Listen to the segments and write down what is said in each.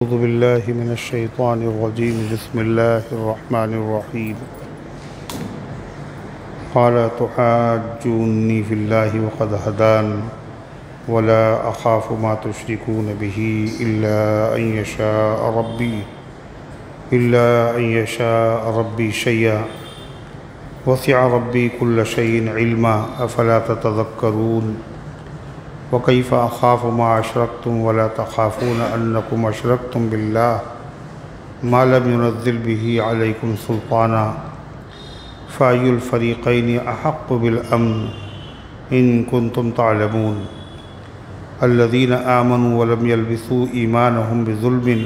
अऊज़ु बिल्लाहि मिनश्शैतानिर्रजीम बिस्मिल्लाहिर्रहमानिर्रहीम क़ाल तुहाज्जूनी फ़िल्लाहि वक़द हदान वला अख़ाफ़ु मा तुश्रिकून बिही इल्ला अन यशाअ रब्बी शय्अन वसिअ रब्बी कुल्ल शैइन इल्मा अफ़ला ततज़क्करून वकैफ़ अख़ाफ़ु मा अशरक्तुम वला तख़ाफ़ून अन्नकुम अशरक्तुम बिल्लाहि मा लम युनज़्ज़िल बिही अलैकुम सुल्ताना फ़अय्युल फ़रीक़ैनि अहक़्क़ु बिल अम्न इन कुन्तुम तअलमून अल्लज़ीना आमनू वलम यल्बिसू ईमानहुम बिज़ुल्मिन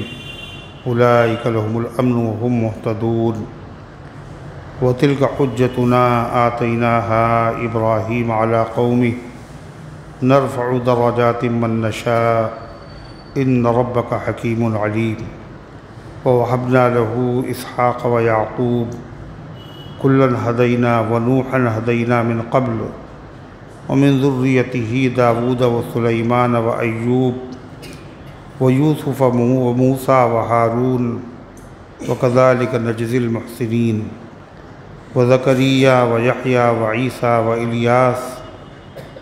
उलाइका लहुमुल अम्नु वहुम मुहतदून वतिल्क हुज्जतुना आतैनाहा इब्राहीम अला क़ौमिही नरफ़उ दर्रजातिम मन नशा इन्न रब्बक हकीमुन अलीम ववहब्ना लहू इसहाक़ व याक़ूब कुल्लन हदैना व नूहन हदैना मिन क़ब्ल व मिन ज़ुर्रिय्यतिही दाऊद व सुलैमान व अय्यूब व यूसुफ़ व मूसा व हारून व कज़ालिक नजज़िल मुहसिनीन व ज़करिया व यहया व ईसा व इलियास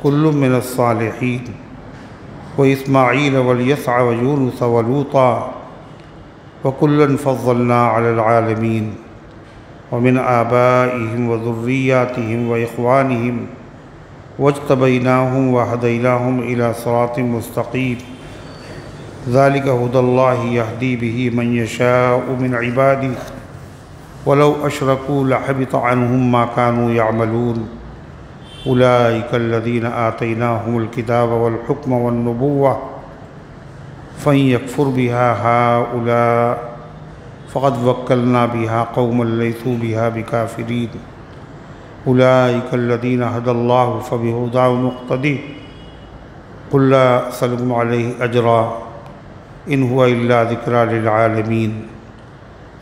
कुल्लुम मिनस्सालिहीन व इस्माईल वल-यस्अ व यूनुस व लूता व कुल्लन फ़ज़्ज़लना अलल आलमीन व मिन आबाइहिम व ज़ुर्रिय्यातिहिम व इख़्वानिहिम वज्तबैनाहुम व हदैनाहुम इला सिरातिम मुस्तक़ीम ज़ालिका हुदल्लाहि यहदी बिही मन यशाअु मिन इबादिही वलौ अशरकू लहबित अन्हुम मा कानू यअमलून उलाइकल्लज़ीना आतैनाहुमुल किताब वल हुक्म वन नबुव्वह फ़इन यकफ़ुर बिहा हाउलाइ फ़क़द वक्कलना बिहा क़ौमन लैसू बिहा बिकाफ़िरीन उलाइकल्लज़ीना हदल्लाहु फ़बिहुदाहु मुक़्तदी क़ुल ला असअलुकुम अलैहि अजरा इन हुवा इल्ला ज़िक्रा लिल आलमीन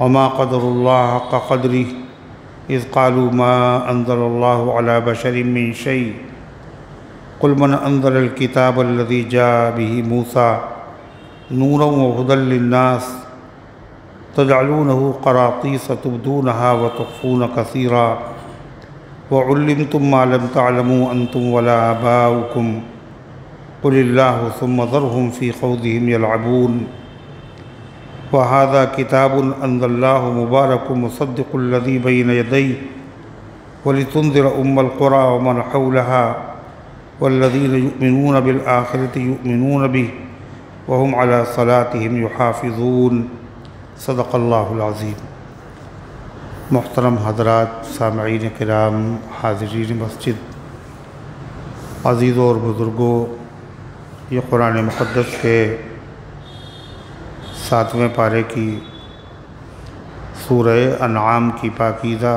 व मा क़दरुल्लाह हक़्क़ क़द्रिही इज़ क़ालू मा अंज़लल्लाहु अला बशरिन मिन शै क़ुल मन अंज़लल किताबल्लज़ी जाअ बिही मूसा नूरन व हुदल लिन्नास तजअलूनहु क़रातीस तुब्दूनहा व तुख़फ़ून कसीरा व उल्लिमतुम मा लम तअलमू अंतुम वला आबाउकुम क़ुलिल्लाहु सुम्मा ज़रहुम फ़ी ख़ौज़िहिम यलअबून व हाज़ा किताबुन अंज़लनाहु मुबारकुम मुसद्दिक़ुल्लज़ी बैन यदैहि व लितुनज़िरा उम्मल क़ुरा व मन हौलहा वल्लज़ीना युमिनून बिल आख़िरति युमिनून बिही व हुम अला सलातिहिम युहाफ़िज़ून सदक़ल्लाहुल अज़ीम। मुहतरम हज़रात, सामईन किराम, हाज़रीन मस्जिद, अज़ीज़ों और बुज़ुर्गों, ये कुरान मुक़द्दस के 7वें पारे की सूरह अनआम की पाकीज़ा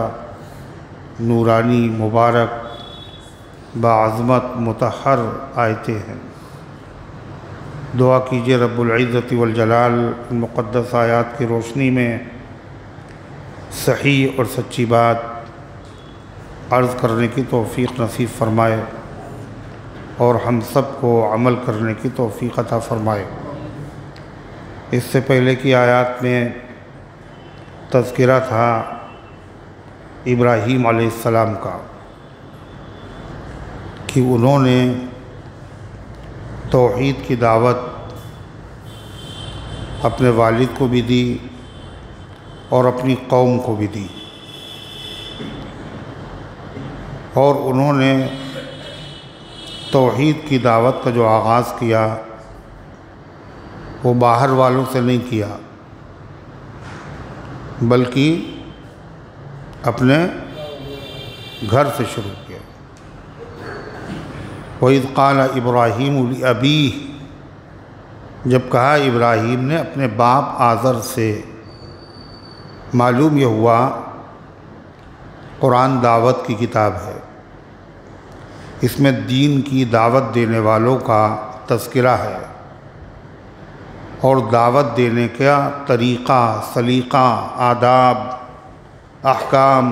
नूरानी मुबारक बाअज़मत मुतहर आयतें हैं। दुआ कीजिए रब्बुल इज़्ज़ति वल जलाल मुक़द्दस आयात की रोशनी में सही और सच्ची बात अर्ज़ करने की तौफ़ीक़ नसीब फ़रमाए और हम सब को अमल करने की तौफ़ीक़ अता फ़रमाए। इससे पहले की आयत में तज़किरा था इब्राहीम अलैहिस्सलाम का कि उन्होंने तौहीद की दावत अपने वालिद को भी दी और अपनी कौम को भी दी और उन्होंने तौहीद की दावत का जो आगाज़ किया वो बाहर वालों से नहीं किया बल्कि अपने घर से शुरू किया। वइज़ क़ाल इब्राहीम लिअबीह, जब कहा इब्राहीम ने अपने बाप आज़र से। मालूम यह हुआ कुरान दावत की किताब है, इसमें दीन की दावत देने वालों का तज़किरा है और दावत देने का तरीक़ा, सलीक़ा, आदाब, अहकाम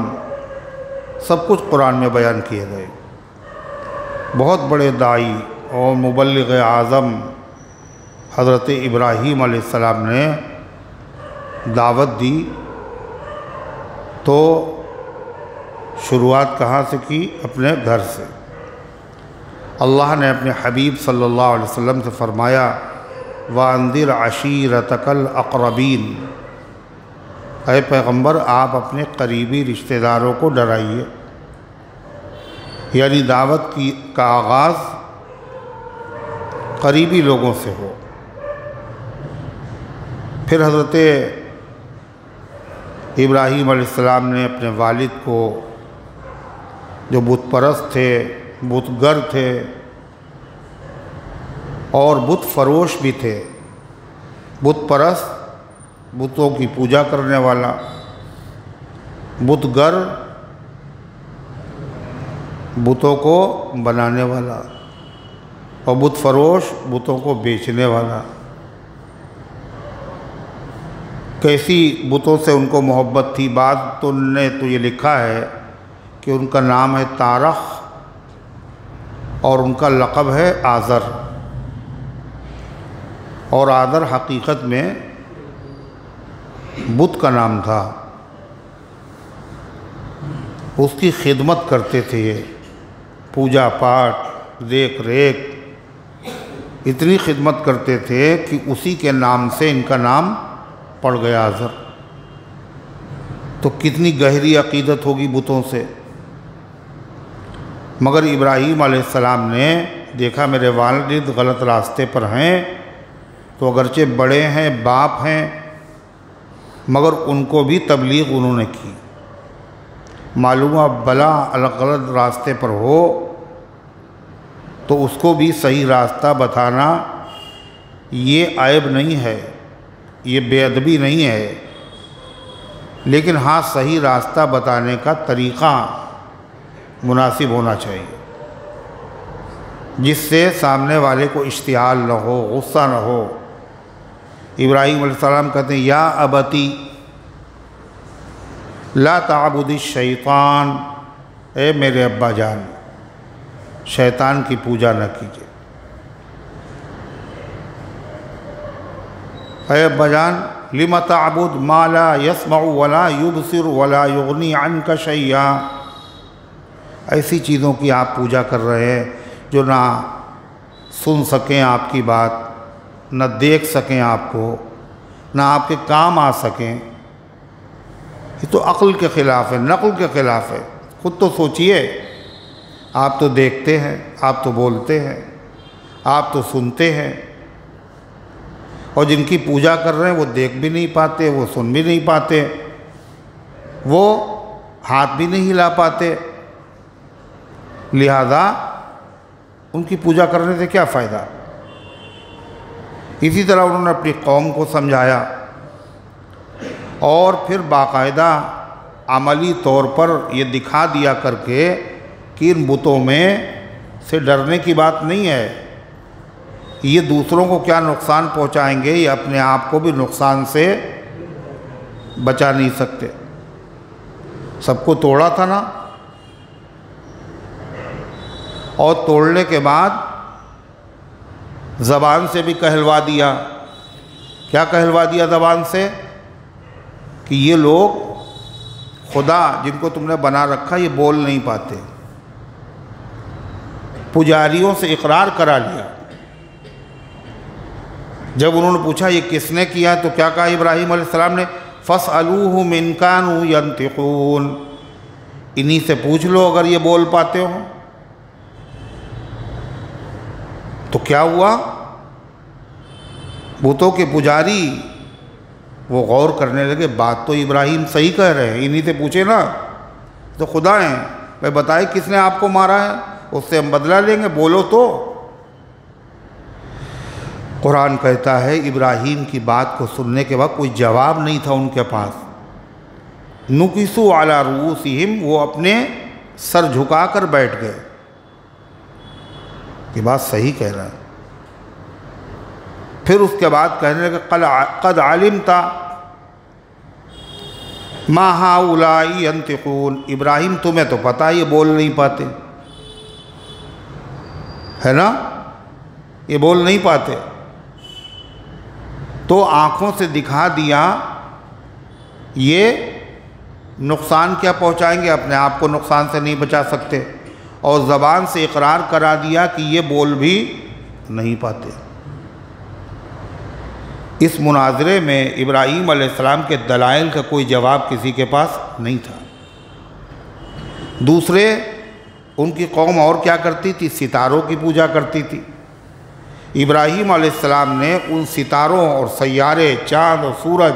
सब कुछ कुरान में बयान किए गए। बहुत बड़े दाई और मुबल्लिग़ आज़म हज़रत इब्राहीम अलैहिस्सलाम ने दावत दी तो शुरुआत कहाँ से की? अपने घर से। अल्लाह ने अपने हबीब सल्लल्लाहु अलैहि वसल्लम से फरमाया, वांदिर अशीरतकल अक़रबीन, ऐ पैगम्बर आप अपने करीबी रिश्तेदारों को डराइए। यानी दावत का आगाज़ करीबी लोगों से हो। फिर हज़रत इब्राहीम अलैहिस्सलाम ने अपने वालिद को, जो बुत परस्त थे, बुतगर थे और बुत फरोश भी थे, बुत परस्त बुतों की पूजा करने वाला, बुतगर बुतों को बनाने वाला और बुत फरोश बुतों को बेचने वाला। कैसी बुतों से उनको मोहब्बत थी? बाद तो ने तो ये लिखा है कि उनका नाम है तारख और उनका लक़ब है आज़र। और आज़र हकीकत में बुत का नाम था। उसकी खिदमत करते थे ये, पूजा पाठ देख रेख इतनी खिदमत करते थे कि उसी के नाम से इनका नाम पड़ गया आज़र। तो कितनी गहरी अक़ीदत होगी बुतों से। मगर इब्राहीम अलैहिस्सलाम ने देखा मेरे वालिद गलत रास्ते पर हैं, तो अगरचे बड़े हैं, बाप हैं, मगर उनको भी तबलीग उन्होंने की। मालूम भला गलत रास्ते पर हो तो उसको भी सही रास्ता बताना ये ऐब नहीं है, ये बेअदबी नहीं है, लेकिन हाँ सही रास्ता बताने का तरीक़ा मुनासिब होना चाहिए, जिससे सामने वाले को इश्तिहाल न हो, गुस्सा न हो। इब्राहीम अलैहिस्सलाम कहते हैं, या अबती ला ताबुदिश शैतान, ए मेरे अब्बा जान, शैतान की पूजा न कीजिए। ऐ अब्बा जान, लिमा ताबुद मा ला यस्मउ वला युबसिर वला युगनी अन्का शैया, ऐसी चीज़ों की आप पूजा कर रहे हैं जो ना सुन सकें आपकी बात, न देख सकें आपको, ना आपके काम आ सकें। ये तो अक्ल के ख़िलाफ़ है, नक़ल के ख़िलाफ़ है। खुद तो सोचिए, आप तो देखते हैं, आप तो बोलते हैं, आप तो सुनते हैं, और जिनकी पूजा कर रहे हैं वो देख भी नहीं पाते, वो सुन भी नहीं पाते, वो हाथ भी नहीं हिला पाते, लिहाजा उनकी पूजा करने से क्या फ़ायदा। इसी तरह उन्होंने अपनी कौम को समझाया और फिर बाकायदा अमली तौर पर ये दिखा दिया करके कि इन बुतों में से डरने की बात नहीं है, ये दूसरों को क्या नुकसान पहुंचाएंगे, ये अपने आप को भी नुकसान से बचा नहीं सकते। सबको तोड़ा था ना, और तोड़ने के बाद ज़बान से भी कहलवा दिया। क्या कहलवा दिया ज़बान से? कि ये लोग खुदा जिनको तुमने बना रखा ये बोल नहीं पाते। पुजारियों से इकरार करा लिया। जब उन्होंने पूछा ये किसने किया, तो क्या कहा इब्राहीम अलैहिस्सलाम ने? फस्अलूहु मिन कानू यंतिकून, इन्हीं से पूछ लो अगर ये बोल पाते हो। तो क्या हुआ? बुतों के पुजारी वो गौर करने लगे, बात तो इब्राहीम सही कह रहे हैं, इन्हीं से पूछे ना, तो खुदा हैं, भाई बताए किसने आपको मारा है, उससे हम बदला लेंगे, बोलो तो। कुरान कहता है इब्राहीम की बात को सुनने के बाद कोई जवाब नहीं था उनके पास। नुकिसु अला रूसिहिम, वो अपने सर झुकाकर बैठ गए। ये बात सही कह रहा है। फिर उसके बाद कहने लगे, कद आलिमता मा हाउलाई यंतिकून, इब्राहीम तुम्हें तो पता ये बोल नहीं पाते, है ना, ये बोल नहीं पाते। तो आँखों से दिखा दिया, ये नुकसान क्या पहुँचाएंगे, अपने आप को नुकसान से नहीं बचा सकते, और ज़बान से इकरार करा दिया कि ये बोल भी नहीं पाते। इस मुनाजरे में इब्राहीम अलैहिस्सलाम के दलाइल का कोई जवाब किसी के पास नहीं था। दूसरे, उनकी कौम और क्या करती थी, सितारों की पूजा करती थी। इब्राहीम अलैहिस्सलाम ने उन सितारों और सैयारे, चाँद और सूरज,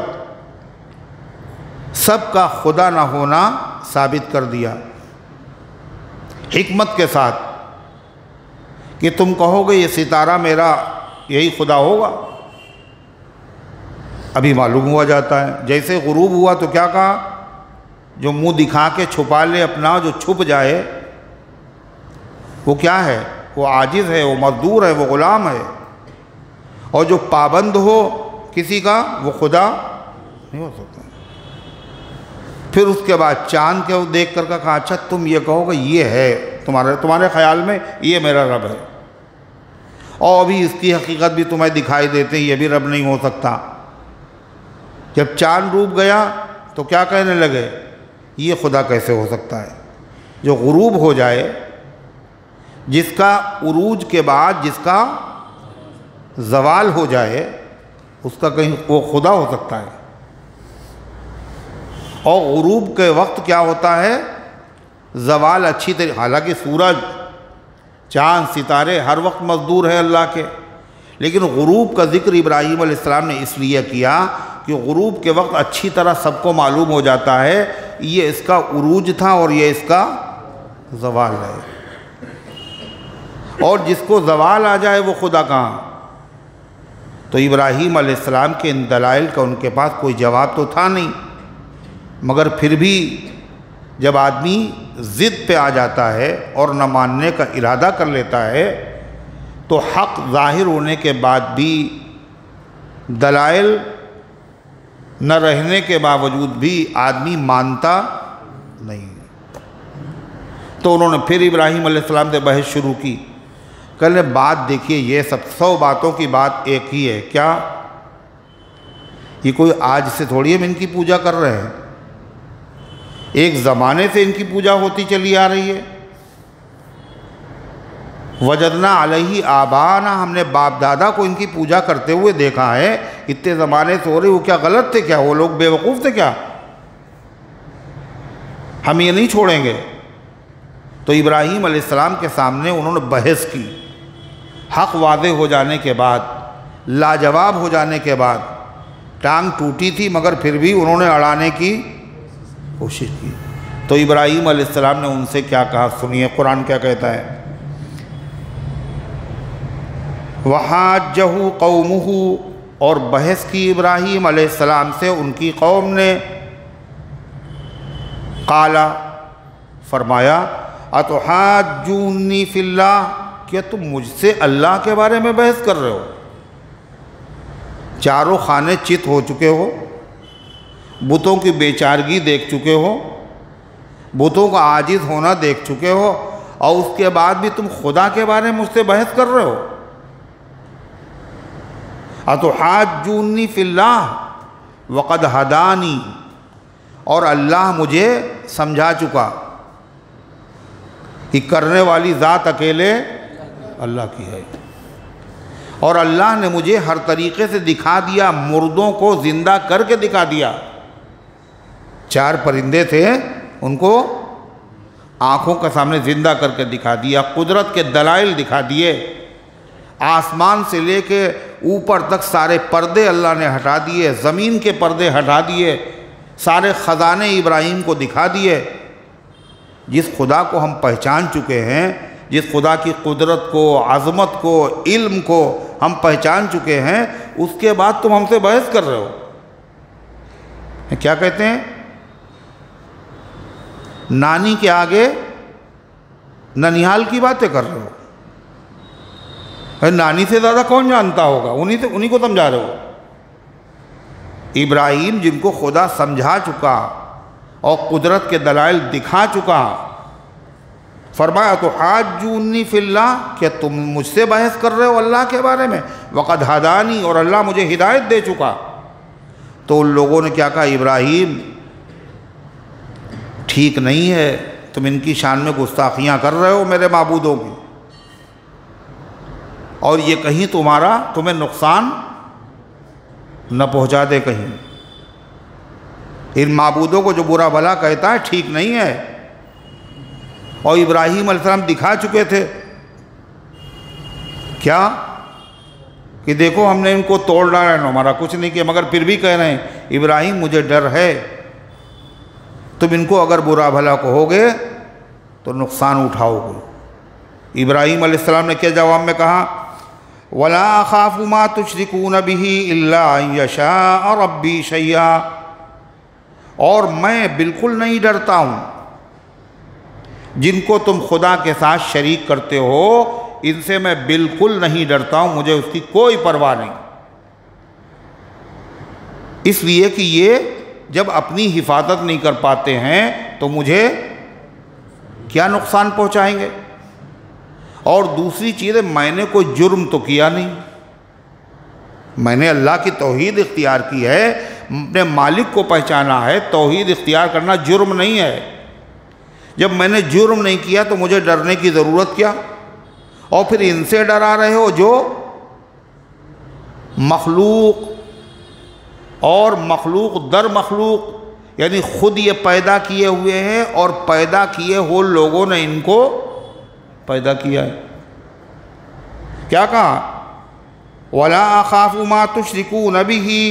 सब का खुदा ना होना साबित कर दिया हिकमत के साथ, कि तुम कहोगे ये सितारा मेरा यही खुदा होगा, अभी मालूम हुआ जाता है। जैसे गुरूब हुआ तो क्या कहा, जो मुंह दिखा के छुपा ले अपना, जो छुप जाए वो क्या है, वो आजिज़ है, वो मजदूर है, वो ग़ुलाम है। और जो पाबंद हो किसी का, वो खुदा नहीं हो सकता। फिर उसके बाद चाँद के देख कर कहा, अच्छा तुम ये कहोगे ये है तुम्हारे ख्याल में ये मेरा रब है, और अभी इसकी हकीकत भी तुम्हें दिखाई देते, ये भी रब नहीं हो सकता। जब चाँद डूब गया तो क्या कहने लगे, ये खुदा कैसे हो सकता है। जो गुरूब हो जाए, जिसका उरूज के बाद जिसका ज़वाल हो जाए, उसका कहीं वो खुदा हो सकता है। और गुरूब के वक्त क्या होता है, ज़वाल अच्छी तरीके, हालांकि सूरज, चाँद, सितारे हर वक्त मजदूर है अल्लाह के, लेकिन गुरूब का ज़िक्र इब्राहीम अलैहिस्सलाम ने इसलिए किया कि गुरूब के वक्त अच्छी तरह सबको मालूम हो जाता है ये इसका उरूज था और ये इसका ज़वाल है। और जिसको ज़वाल आ जाए वो खुदा कहाँ। तो इब्राहीम अलैहिस्सलाम के इन दलाइल का उनके पास कोई जवाब तो था नहीं, मगर फिर भी जब आदमी ज़िद पे आ जाता है और न मानने का इरादा कर लेता है, तो हक़ ज़ाहिर होने के बाद भी, दलाइल न रहने के बावजूद भी आदमी मानता नहीं। तो उन्होंने फिर इब्राहीम अलैहिस्सलाम से बहस शुरू की। कहने बात देखिए, ये सब 100 बातों की बात एक ही है। क्या ये कोई आज से थोड़ी हम इनकी पूजा कर रहे हैं, एक ज़माने से इनकी पूजा होती चली आ रही है। वजदना अलैहि आबाना, हमने बाप दादा को इनकी पूजा करते हुए देखा है, इतने ज़माने से हो रही। वो क्या गलत थे क्या, वो लोग बेवकूफ़ थे क्या, हम ये नहीं छोड़ेंगे। तो इब्राहीम अलैहिस्सलाम के सामने उन्होंने बहस की। हक़ वाज़े हो जाने के बाद, लाजवाब हो जाने के बाद, टांग टूटी थी मगर फिर भी उन्होंने अड़ाने की कोशिश की। तो इब्राहीम अलैहिस्सलाम ने उनसे क्या कहा, सुनिए कुरान क्या कहता है। वहाजहु कौमुहु, और बहस की इब्राहीम अलैहिस्सलाम से उनकी कौम ने। काला, फरमाया, अतुहाज्जूनी फिल्लाह, क्या तुम मुझसे अल्लाह के बारे में बहस कर रहे हो। चारों खाने चित हो चुके हो, बुतों की बेचारगी देख चुके हो, बुतों का आजिज़ होना देख चुके हो, और उसके बाद भी तुम खुदा के बारे में मुझसे बहस कर रहे हो। अतुहाज्जूनी फिल्लाह वक़द हदानी, और अल्लाह मुझे समझा चुका कि करने वाली ज़ात अकेले अल्लाह की है। और अल्लाह ने मुझे हर तरीक़े से दिखा दिया, मुर्दों को ज़िंदा करके दिखा दिया। 4 परिंदे थे, उनको आँखों के सामने ज़िंदा करके दिखा दिया, कुदरत के दलाइल दिखा दिए। आसमान से लेके ऊपर तक सारे पर्दे अल्लाह ने हटा दिए, ज़मीन के पर्दे हटा दिए, सारे ख़ज़ाने इब्राहीम को दिखा दिए। जिस खुदा को हम पहचान चुके हैं, जिस खुदा की कुदरत को, अज़मत को, इल्म को हम पहचान चुके हैं, उसके बाद तुम हमसे बहस कर रहे हो। क्या कहते हैं, नानी के आगे ननिहाल की बातें कर रहे हो। नानी से ज़्यादा कौन जानता होगा, उन्हीं को समझा रहे हो। इब्राहीम जिनको खुदा समझा चुका और कुदरत के दलाइल दिखा चुका, फरमाया तो हाजूनी फिल्लाह, क्या तुम मुझसे बहस कर रहे हो अल्लाह के बारे में? वक़द हदानी, और अल्लाह मुझे हिदायत दे चुका। तो उन लोगों ने क्या कहा, इब्राहीम ठीक नहीं है, तुम इनकी शान में गुस्ताखियाँ कर रहे हो मेरे माबूदों की, और ये कहीं तुम्हें नुकसान न पहुँचा दे कहीं। इन माबूदों को जो बुरा भला कहता है ठीक नहीं है। और इब्राहीम अलैहिस्सलाम दिखा चुके थे क्या कि देखो हमने इनको तोड़ डाला, हमारा कुछ नहीं किया, मगर फिर भी कह रहे हैं इब्राहीम मुझे डर है, तुम इनको अगर बुरा भला कहोगे तो नुकसान उठाओगे। इब्राहीम अलैहिस्सलाम ने क्या जवाब में कहा, वला अखाफु मा तुशरिकून बिही इल्ला अन यशा रब्बी शैया, और मैं बिल्कुल नहीं डरता हूँ जिनको तुम खुदा के साथ शरीक करते हो, इनसे मैं बिल्कुल नहीं डरता हूँ, मुझे उसकी कोई परवाह नहीं। इसलिए कि ये जब अपनी हिफाजत नहीं कर पाते हैं तो मुझे क्या नुकसान पहुँचाएंगे। और दूसरी चीज़ है, मैंने कोई जुर्म तो किया नहीं, मैंने अल्लाह की तौहीद इख्तियार की है, अपने मालिक को पहचाना है। तौहीद इख्तियार करना जुर्म नहीं है। जब मैंने जुर्म नहीं किया तो मुझे डरने की ज़रूरत क्या। और फिर इनसे डरा रहे हो जो मखलूक और मखलूक दर मखलूक, यानी ख़ुद ये पैदा किए हुए हैं और पैदा किए हो लोगों ने इनको पैदा किया है। क्या कहा, वला अखाफु मा तुशरिकून बिही,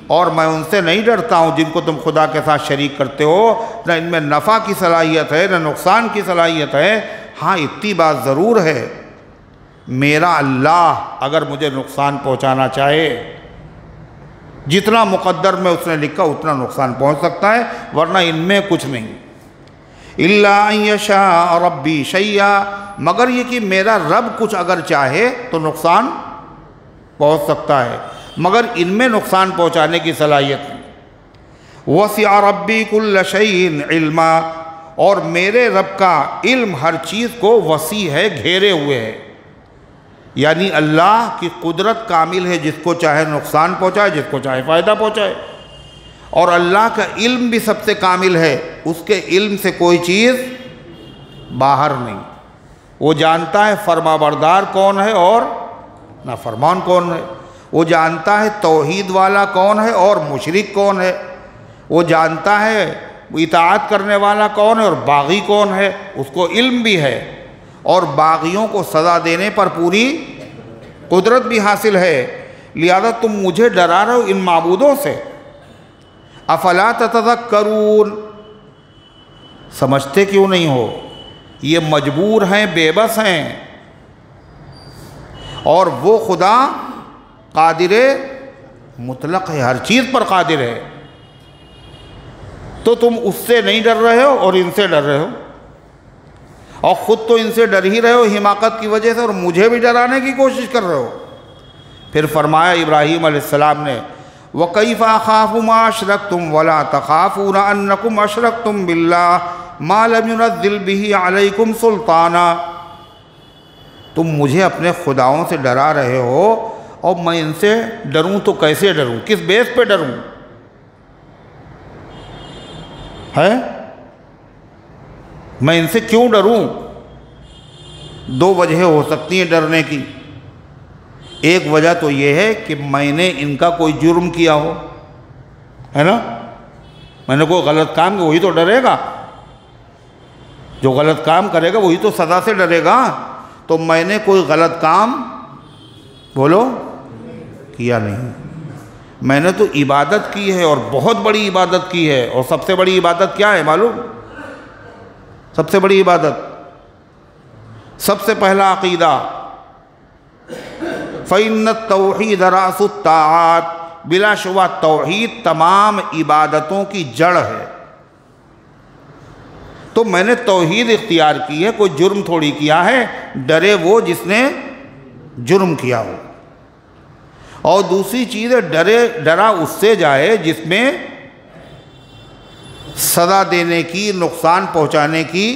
और मैं उनसे नहीं डरता हूँ जिनको तुम खुदा के साथ शरीक करते हो, न इनमें नफ़ा की सलाहियत है न नुकसान की सलाहियत है। हाँ इतनी बात ज़रूर है, मेरा अल्लाह अगर मुझे नुकसान पहुँचाना चाहे, जितना मुक़द्दर में उसने लिखा उतना नुकसान पहुँच सकता है, वरना इनमें कुछ नहीं। इल्ला अन यशा रब्बी शैया, मगर ये कि मेरा रब कुछ अगर चाहे तो नुकसान पहुँच सकता है, मगर इनमें नुकसान पहुँचाने की सलाहियत नहीं। वसिअ रब्बी कुल्ल शैइन इल्मा, और मेरे रब का इल्म हर चीज़ को वसी है, घेरे हुए है। यानी अल्लाह की कुदरत कामिल है, जिसको चाहे नुकसान पहुँचाए, जिसको चाहे फ़ायदा पहुँचाए। और अल्लाह का इल्म भी सबसे कामिल है, उसके इल्म से कोई चीज़ बाहर नहीं। वो जानता है फरमाबरदार कौन है और नाफरमान कौन है, वो जानता है तौहीद वाला कौन है और मुशरिक कौन है, वो जानता है इताअत करने वाला कौन है और बागी कौन है, उसको इल्म भी है। और बागियों को सज़ा देने पर पूरी कुदरत भी हासिल है। लिहाजा तुम मुझे डरा रहे हो इन माबूदों से। अफला ततज़क्करून, समझते क्यों नहीं हो, ये मजबूर हैं, बेबस हैं, और वो खुदा कादिरे मुतलक है, हर चीज़ पर कादिर है। तो तुम उससे नहीं डर रहे हो और इनसे डर रहे हो, और ख़ुद तो इनसे डर ही रहे हो हिमाकत की वजह से, और मुझे भी डराने की कोशिश कर रहे हो। फिर फरमाया इब्राहीम अलैहिस्सलाम ने, व कैफ़ अख़ाफ़ु मा अशरकतुम वला तख़ाफ़ून अन्नकुम अशरकतुम बिल्लाह मा लम युनज़्ज़िल बिही अलैकुम सुल्ताना। तुम मुझे अपने खुदाओं से डरा रहे हो, और मैं इनसे डरूं तो कैसे डरूं, किस बेस पे डरूं? है मैं इनसे क्यों डरूं? दो वजह हो सकती हैं डरने की। एक वजह तो ये है कि मैंने इनका कोई जुर्म किया हो, है ना, मैंने कोई गलत काम किया, वही तो डरेगा, जो गलत काम करेगा वही तो सज़ा से डरेगा। तो मैंने कोई गलत काम बोलो किया नहीं, मैंने तो इबादत की है, और बहुत बड़ी इबादत की है। और सबसे बड़ी इबादत क्या है मालूम? सबसे बड़ी इबादत, सबसे पहला अक़ीदा, फ़इन्न तौहीद रासुत ताआत, बिलाशुबा तौहीद तमाम इबादतों की जड़ है। तो मैंने तौहीद इख्तियार की है, कोई जुर्म थोड़ी किया है। डरे वो जिसने जुर्म किया हो। और दूसरी चीज़ है, डरा उससे जाए जिसमें सज़ा देने की, नुकसान पहुँचाने की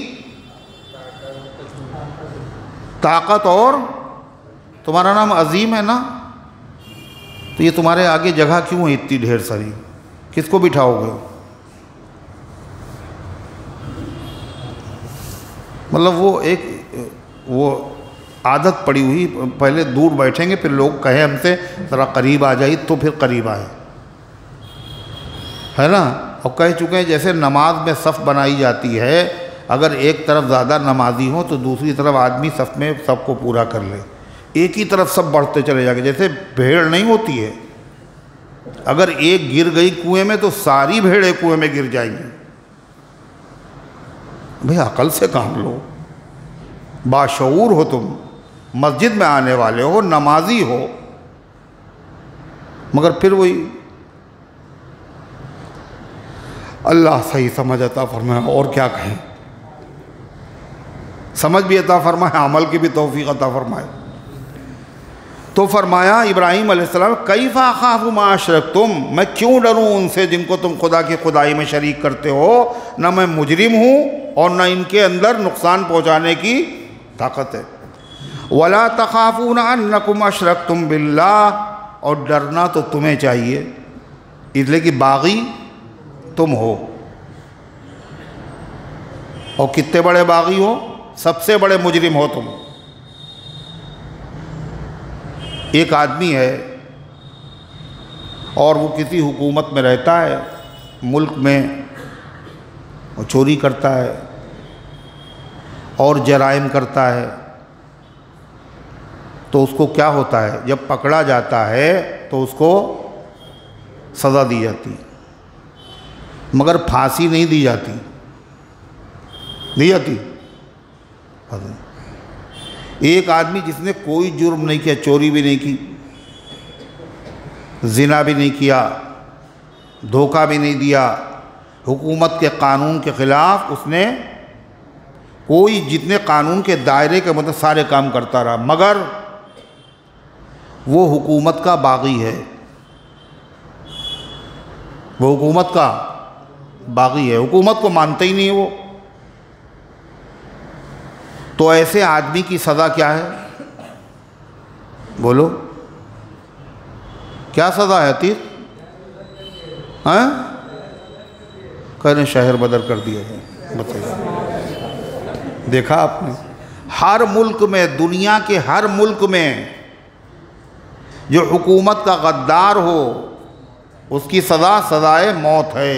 ताकत और तुम्हारा नाम अजीम है ना, तो ये तुम्हारे आगे जगह क्यों है इतनी ढेर सारी, किसको बिठाओगे? मतलब वो आदत पड़ी हुई, पहले दूर बैठेंगे फिर लोग कहे हमसे ज़रा करीब आ जाइए तो फिर करीब आए, है ना। और कह चुके हैं जैसे नमाज में सफ़ बनाई जाती है, अगर एक तरफ ज़्यादा नमाजी हो तो दूसरी तरफ आदमी सफ़ में सबको पूरा कर ले, एक ही तरफ सब बढ़ते चले जाएंगे। जैसे भेड़ नहीं होती है, अगर एक गिर गई कुएं में तो सारी भेड़ें कुएं में गिर जाएंगी। भाई अकल से काम लो, बाशऊर हो तुम, मस्जिद में आने वाले हो, नमाजी हो, मगर फिर वही अल्लाह सही समझ अता फरमाए। और क्या कहें, समझ भी अता फरमाए, अमल की भी तौफीक अता फरमाए। तो फरमाया इब्राहीम अलैहिस्सलाम, कैफ़ा अख़ाफ़ु मा अशरकतुम, मैं क्यों डरूं उनसे जिनको तुम खुदा की खुदाई में शरीक करते हो। न मैं मुजरिम हूँ और न इनके अंदर नुकसान पहुँचाने की ताकत है। वला तख़ाफ़ून अन्नकुम अशरकतुम बिल्लाह, और डरना तो तुम्हें चाहिए इसलिए कि बागी तुम हो। और कितने बड़े बागी हो, सबसे बड़े मुजरिम हो तुम। एक आदमी है और वो किसी हुकूमत में रहता है, मुल्क में, वो चोरी करता है और जराइम करता है, तो उसको क्या होता है, जब पकड़ा जाता है तो उसको सज़ा दी जाती है, मगर फांसी नहीं दी जाती, दी जाती। एक आदमी जिसने कोई जुर्म नहीं किया, चोरी भी नहीं की, जिना भी नहीं किया, धोखा भी नहीं दिया, हुकूमत के कानून के ख़िलाफ़ उसने कोई जितने कानून के दायरे के मतलब सारे काम करता रहा, मगर वो हुकूमत का बागी है, वो हुकूमत का बागी है, हुकूमत को मानते ही नहीं है वो। तो ऐसे आदमी की सज़ा क्या है, बोलो क्या सज़ा है? तीर हैं, कहने शहर बदर कर दिया है। बताइए, देखा आपने, हर मुल्क में, दुनिया के हर मुल्क में जो हुकूमत का गद्दार हो उसकी सज़ा सज़ाए मौत है।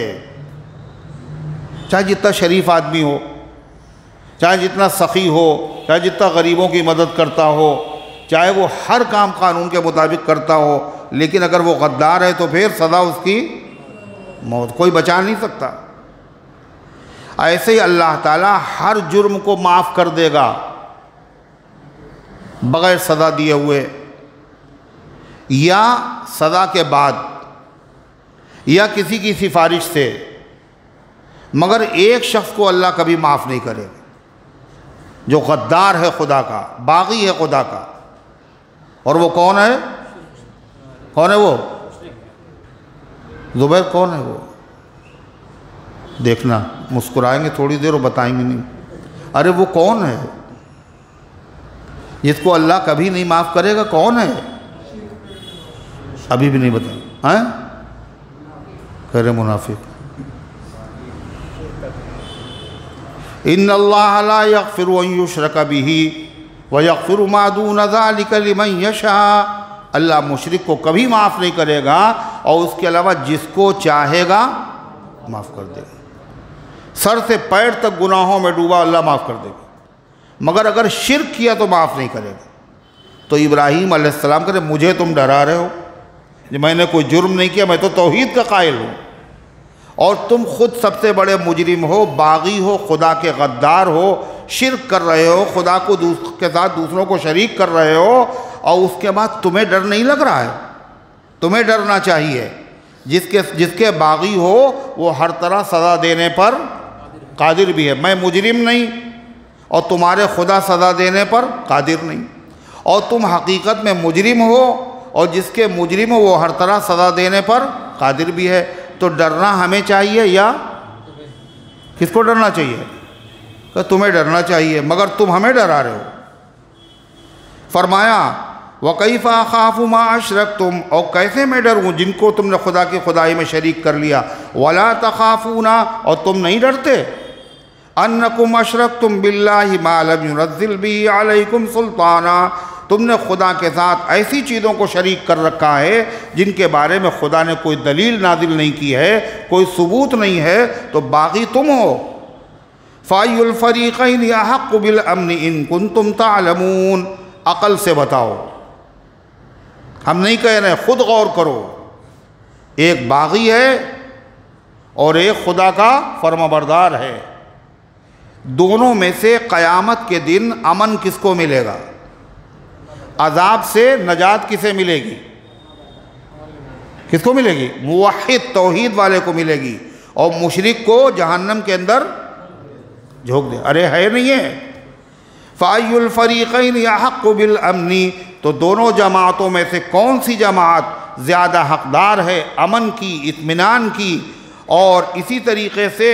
चाहे जितना शरीफ आदमी हो, चाहे जितना सखी हो, चाहे जितना गरीबों की मदद करता हो, चाहे वो हर काम कानून के मुताबिक करता हो, लेकिन अगर वो गद्दार है तो फिर सज़ा उसकी मौत, कोई बचा नहीं सकता। ऐसे ही अल्लाह ताला हर जुर्म को माफ़ कर देगा बग़ैर सज़ा दिए हुए, या सज़ा के बाद, या किसी की सिफारिश से, मगर एक शख्स को अल्लाह कभी माफ़ नहीं करेगा जो गद्दार है खुदा का, बागी है खुदा का। और वो कौन है? कौन है वो? ज़ुबैर कौन है वो? देखना, मुस्कुराएंगे थोड़ी देर और बताएंगे नहीं। अरे वो कौन है जिसको अल्लाह कभी नहीं माफ़ करेगा? कौन है? अभी भी नहीं बताए हैं? कह रहे मुनाफिक। इन्नल्लाह ला यग़फ़िरु अन युश्रक बिही व यग़फ़िरु मा दून ज़ालिका लिमन यशा। अल्लाह मुशरिक को कभी माफ़ नहीं करेगा और उसके अलावा जिसको चाहेगा माफ़ कर देगा। सर से पैर तक गुनाहों में डूबा अल्लाह माफ़ कर देगा, मगर अगर शिर्क किया तो माफ़ नहीं करेगा। तो इब्राहीम अलैहिस्सलाम कहते, मुझे तुम डरा रहे हो कि मैंने कोई जुर्म नहीं किया, मैं तो तौहीद का कायल हूँ, और तुम खुद सबसे बड़े मुजरिम हो, बागी हो, खुदा के गद्दार हो, शिर्क कर रहे हो, खुदा को के साथ दूसरों को शरीक कर रहे हो, और उसके बाद तुम्हें डर नहीं लग रहा है? तुम्हें डरना चाहिए। जिसके बागी हो वो हर तरह सज़ा देने पर कादिर भी है। मैं मुजरिम नहीं और तुम्हारे खुदा सज़ा देने पर कादिर नहीं, और तुम हकीकत में मुजरिम हो और जिसके मुजरिम हो वो हर तरह सज़ा देने पर कादिर भी है। तो डरना हमें चाहिए या किसको डरना चाहिए? तो तुम्हें डरना चाहिए, मगर तुम हमें डरा रहे हो। फरमाया वकैफ़ा खाफु मा अशरकतुम, और कैसे मैं डरूँ जिनको तुमने खुदा की खुदाई में शरीक कर लिया। वला तखाफूना, और तुम नहीं डरते अन्नकुम अशरकतुम बिल्लाहि मा लम युनज़्ज़िल बिही अलैकुम सुल्ताना, तुमने खुदा के साथ ऐसी चीज़ों को शरीक कर रखा है जिनके बारे में खुदा ने कोई दलील नाजिल नहीं की है, कोई सबूत नहीं है, तो बागी तुम हो। फ़ायुल फ़रीक़ैनि अहक़्क़ु बिल अम्न इन कुन्तुम तालमून, अक़ल से बताओ, हम नहीं कह रहे, खुद गौर करो। एक बागी है और एक खुदा का फरमाबरदार है, दोनों में से क़यामत के दिन अमन किसको मिलेगा? अजाब से नजात किसे मिलेगी? किसको मिलेगी? मुवहिद तौहीद वाले को मिलेगी, और मुशरिक को जहन्नम के अंदर झोंक दे। अरे है नहीं है? फ़ायुल फ़रीक़ैनि अहक़्क़ु बिल अम्नि, तो दोनों जमातों में से कौन सी जमात ज़्यादा हक़दार है अमन की, इत्मीनान की, और इसी तरीक़े से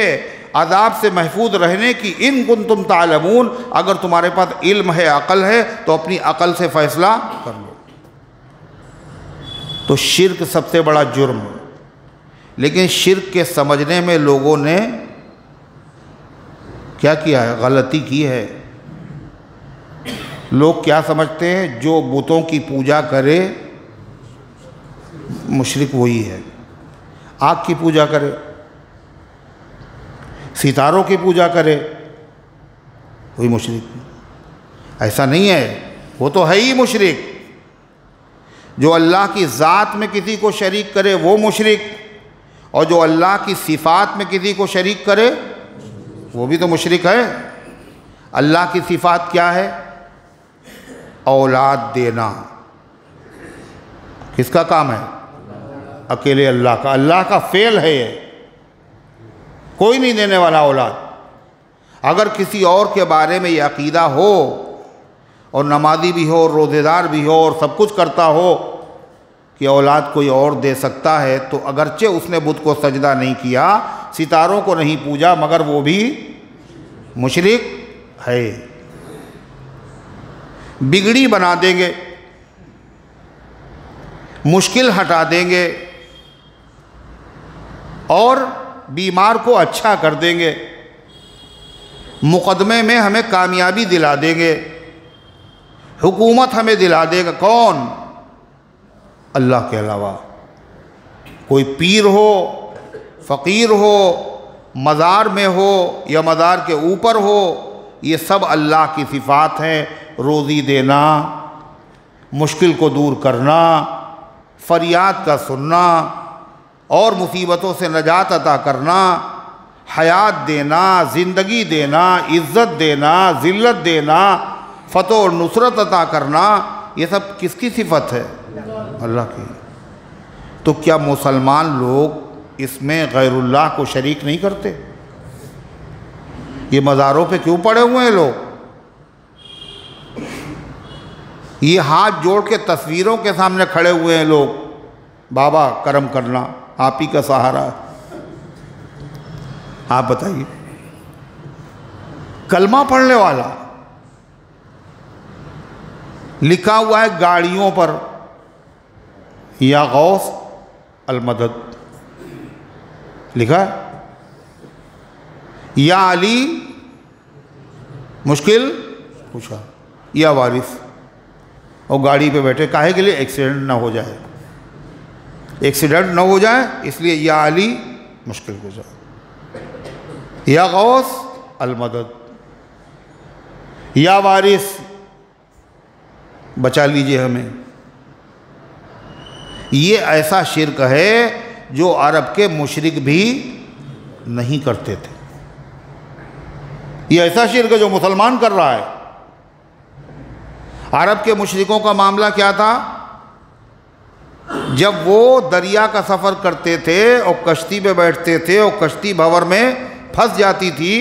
अज़ाब से महफूज रहने की। इन कुन्तुम तालमून, अगर तुम्हारे पास इल्म है, अक़ल है, तो अपनी अक़ल से फ़ैसला कर लो। तो शिर्क सबसे बड़ा जुर्म, लेकिन शिर्क के समझने में लोगों ने क्या किया है? गलती की है। लोग क्या समझते हैं? जो बुतों की पूजा करे मुशरिक वही है, आग की पूजा करे, सितारों की पूजा करे, वही मुशरिक। ऐसा नहीं है, वो तो है ही मुशरिक। जो अल्लाह की ज़ात में किसी को शरीक करे वो मुशरिक, और जो अल्लाह की सिफ़ात में किसी को शरीक करे वो भी तो मुशरिक है। अल्लाह की सिफ़ात क्या है? औलाद देना। किसका काम है? अकेले अल्लाह का। अल्लाह का फ़ेल है ये, कोई नहीं देने वाला औलाद। अगर किसी और के बारे में ये अक़ीदा हो, और नमाजी भी हो, रोज़ेदार भी हो, और सब कुछ करता हो कि औलाद कोई और दे सकता है, तो अगरचे उसने बुत को सजदा नहीं किया, सितारों को नहीं पूजा, मगर वो भी मुशरिक है। बिगड़ी बना देंगे, मुश्किल हटा देंगे, और बीमार को अच्छा कर देंगे, मुक़दमे में हमें कामयाबी दिला देंगे, हुकूमत हमें दिला देगा। कौन? अल्लाह के अलावा। कोई पीर हो, फ़कीर हो, मज़ार में हो या मज़ार के ऊपर हो, ये सब अल्लाह की सिफ़ात हैं। रोज़ी देना, मुश्किल को दूर करना, फ़रियाद का सुनना, और मुसीबतों से नजात अता करना, हयात देना, ज़िंदगी देना, इज़्ज़त देना, ज़िल्लत देना, फ़तह और नुसरत अता करना, ये सब किसकी सिफ़त है? अल्लाह की। तो क्या मुसलमान लोग इसमें गैरुल्लाह को शरीक नहीं करते? ये मज़ारों पे क्यों पड़े हुए हैं लोग? ये हाथ जोड़ के तस्वीरों के सामने खड़े हुए हैं लोग, बाबा करम करना, आप ही का सहारा। आप बताइए, कलमा पढ़ने वाला लिखा हुआ है गाड़ियों पर, या गौस अलमदद लिखा है, या अली मुश्किल पूछा, या वारिस, और गाड़ी पे बैठे काहे के लिए? एक्सीडेंट ना हो जाए, एक्सीडेंट ना हो जाए इसलिए या अली मुश्किल कुशा, या गौस अलमदद, या वारिस बचा लीजिए हमें। ये ऐसा शिर्क है जो अरब के मुशरिक भी नहीं करते थे। ये ऐसा शिर्क है जो मुसलमान कर रहा है। अरब के मुशरिकों का मामला क्या था? जब वो दरिया का सफ़र करते थे और कश्ती पे बैठते थे और कश्ती भंवर में फंस जाती थी,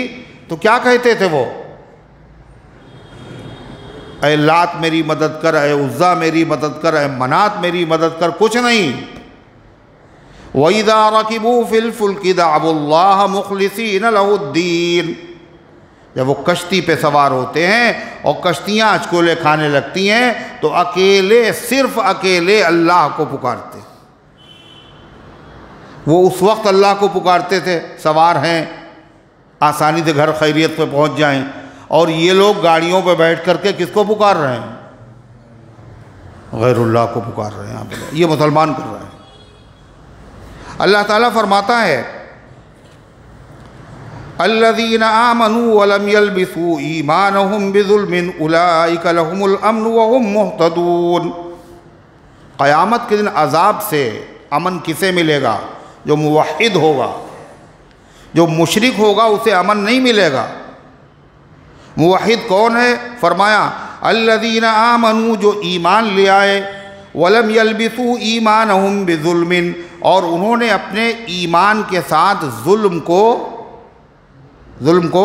तो क्या कहते थे वो? ऐ लात मेरी मदद कर, ऐ उज़्ज़ा मेरी मदद कर, ऐ मनात मेरी मदद कर। कुछ नहीं। वइज़ा रकिबू फिल फुल्कि दअवुल्लाह मुख़लिसीन लहुद्दीन, जब वो कश्ती पे सवार होते हैं और कश्तियाँ अचकोले खाने लगती हैं तो अकेले, सिर्फ अकेले अल्लाह को पुकारते। वो उस वक्त अल्लाह को पुकारते थे, सवार हैं, आसानी से घर खैरियत पे पहुंच जाएं, और ये लोग गाड़ियों पे बैठ करके किसको पुकार रहे हैं? गैरुल्लाह को पुकार रहे हैं। यहाँ पे ये मुसलमान कर रहे हैं। अल्लाह ताला फरमाता है अल्लज़ीना आमनू वलम यल्बिसू ईमानहुम बिज़ुल्मिन उलाइका लहुमुल अम्नु व हुम मुहतदून। क़यामत के दिन अज़ाब से अमन किसे मिलेगा? जो मुवहिद होगा। जो मुशरिक होगा उसे अमन नहीं मिलेगा। मुवहिद कौन है? फरमाया अल्लज़ीना आमनू, जो ईमान ले आए, वलम यल्बिसू ईमानहुम बिज़ुल्मिन, और उन्होंने अपने ईमान के साथ जुल्म को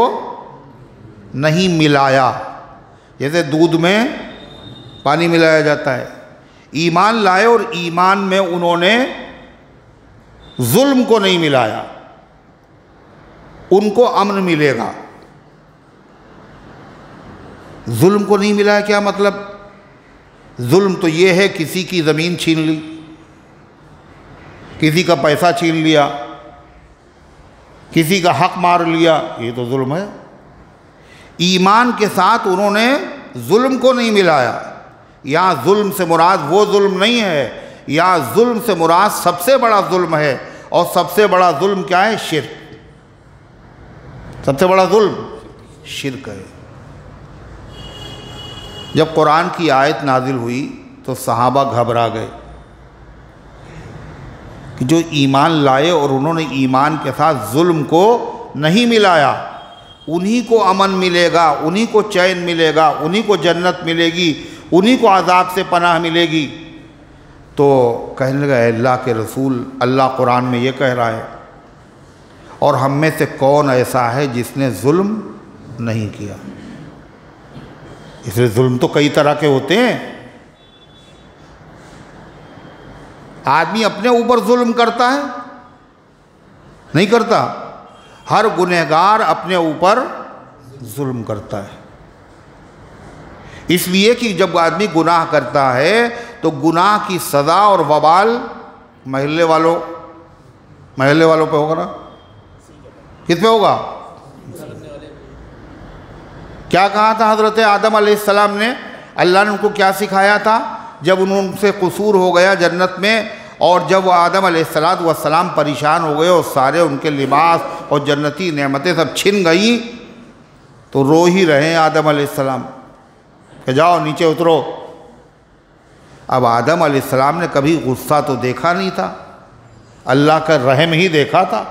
नहीं मिलाया। जैसे दूध में पानी मिलाया जाता है। ईमान लाए और ईमान में उन्होंने जुल्म को नहीं मिलाया, उनको अमन मिलेगा। जुल्म को नहीं मिलाया क्या मतलब? जुल्म तो ये है किसी की ज़मीन छीन ली, किसी का पैसा छीन लिया, किसी का हक मार लिया, ये तो जुल्म है। ईमान के साथ उन्होंने जुल्म को नहीं मिलाया। यहाँ जुल्म से मुराद वो जुल्म नहीं है, यहाँ जुल्म से मुराद सबसे बड़ा जुल्म है। और सबसे बड़ा जुल्म क्या है? शिर्क। सबसे बड़ा जुल्म शिर्क है। जब कुरान की आयत नाजिल हुई तो सहाबा घबरा गए कि जो ईमान लाए और उन्होंने ईमान के साथ जुल्म को नहीं मिलाया, उन्हीं को अमन मिलेगा, उन्हीं को चैन मिलेगा, उन्हीं को जन्नत मिलेगी, उन्हीं को अजाब से पनाह मिलेगी। तो कहने लगा अल्लाह के रसूल, अल्लाह कुरान में ये कह रहा है, और हम में से कौन ऐसा है जिसने जुल्म नहीं किया? इसलिए जुल्म तो कई तरह के होते हैं। आदमी अपने ऊपर जुल्म करता है? नहीं करता। हर गुनहगार अपने ऊपर जुल्म करता है। इसलिए कि जब आदमी गुनाह करता है तो गुनाह की सज़ा और वबाल महल्ले वालों पे होगा ना? किस पे होगा? क्या कहा था हज़रत आदम अलैहिस्सलाम ने? अल्लाह ने उनको क्या सिखाया था जब उनसे कसूर हो गया जन्नत में, और जब आदम अलैहिस्सलाम परेशान हो गए और सारे उनके लिबास और जन्नती नेमतें सब छिन गई, तो रो ही रहे आदम अलैहिस्सलाम कि जाओ नीचे उतरो। अब आदम अलैहिस्सलाम ने कभी गुस्सा तो देखा नहीं था, अल्लाह का रहम ही देखा था।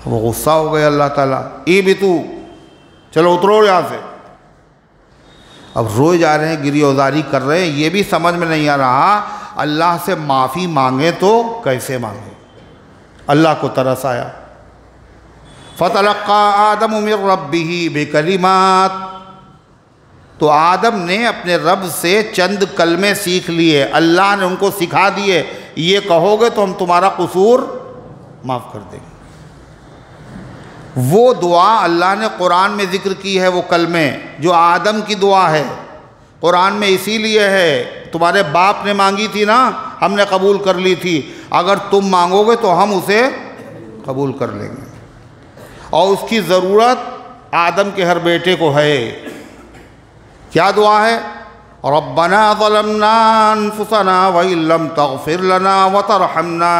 वो गुस्सा हो गए अल्लाह ताला, ई भी तू चलो उतरो यहाँ से। अब रोए जा रहे हैं, गिरियोजारी कर रहे हैं, ये भी समझ में नहीं आ रहा अल्लाह से माफ़ी मांगे तो कैसे मांगे। अल्लाह को तरस आया। फ़तलक़्क़ा आदम मिन रब्बिही बिकलिमात, तो आदम ने अपने रब से चंद कलमे सीख लिए। अल्लाह ने उनको सिखा दिए, ये कहोगे तो हम तुम्हारा कसूर माफ़ कर देंगे। वो दुआ अल्लाह ने कुरान में ज़िक्र की है, वो कलमे जो आदम की दुआ है कुरान में इसीलिए है। तुम्हारे बाप ने मांगी थी ना, हमने कबूल कर ली थी, अगर तुम मांगोगे तो हम उसे कबूल कर लेंगे। और उसकी ज़रूरत आदम के हर बेटे को है। क्या दुआ है? रब्बना ज़लमना अनफुसना व इल्लम तग़फिर लना व तरहमना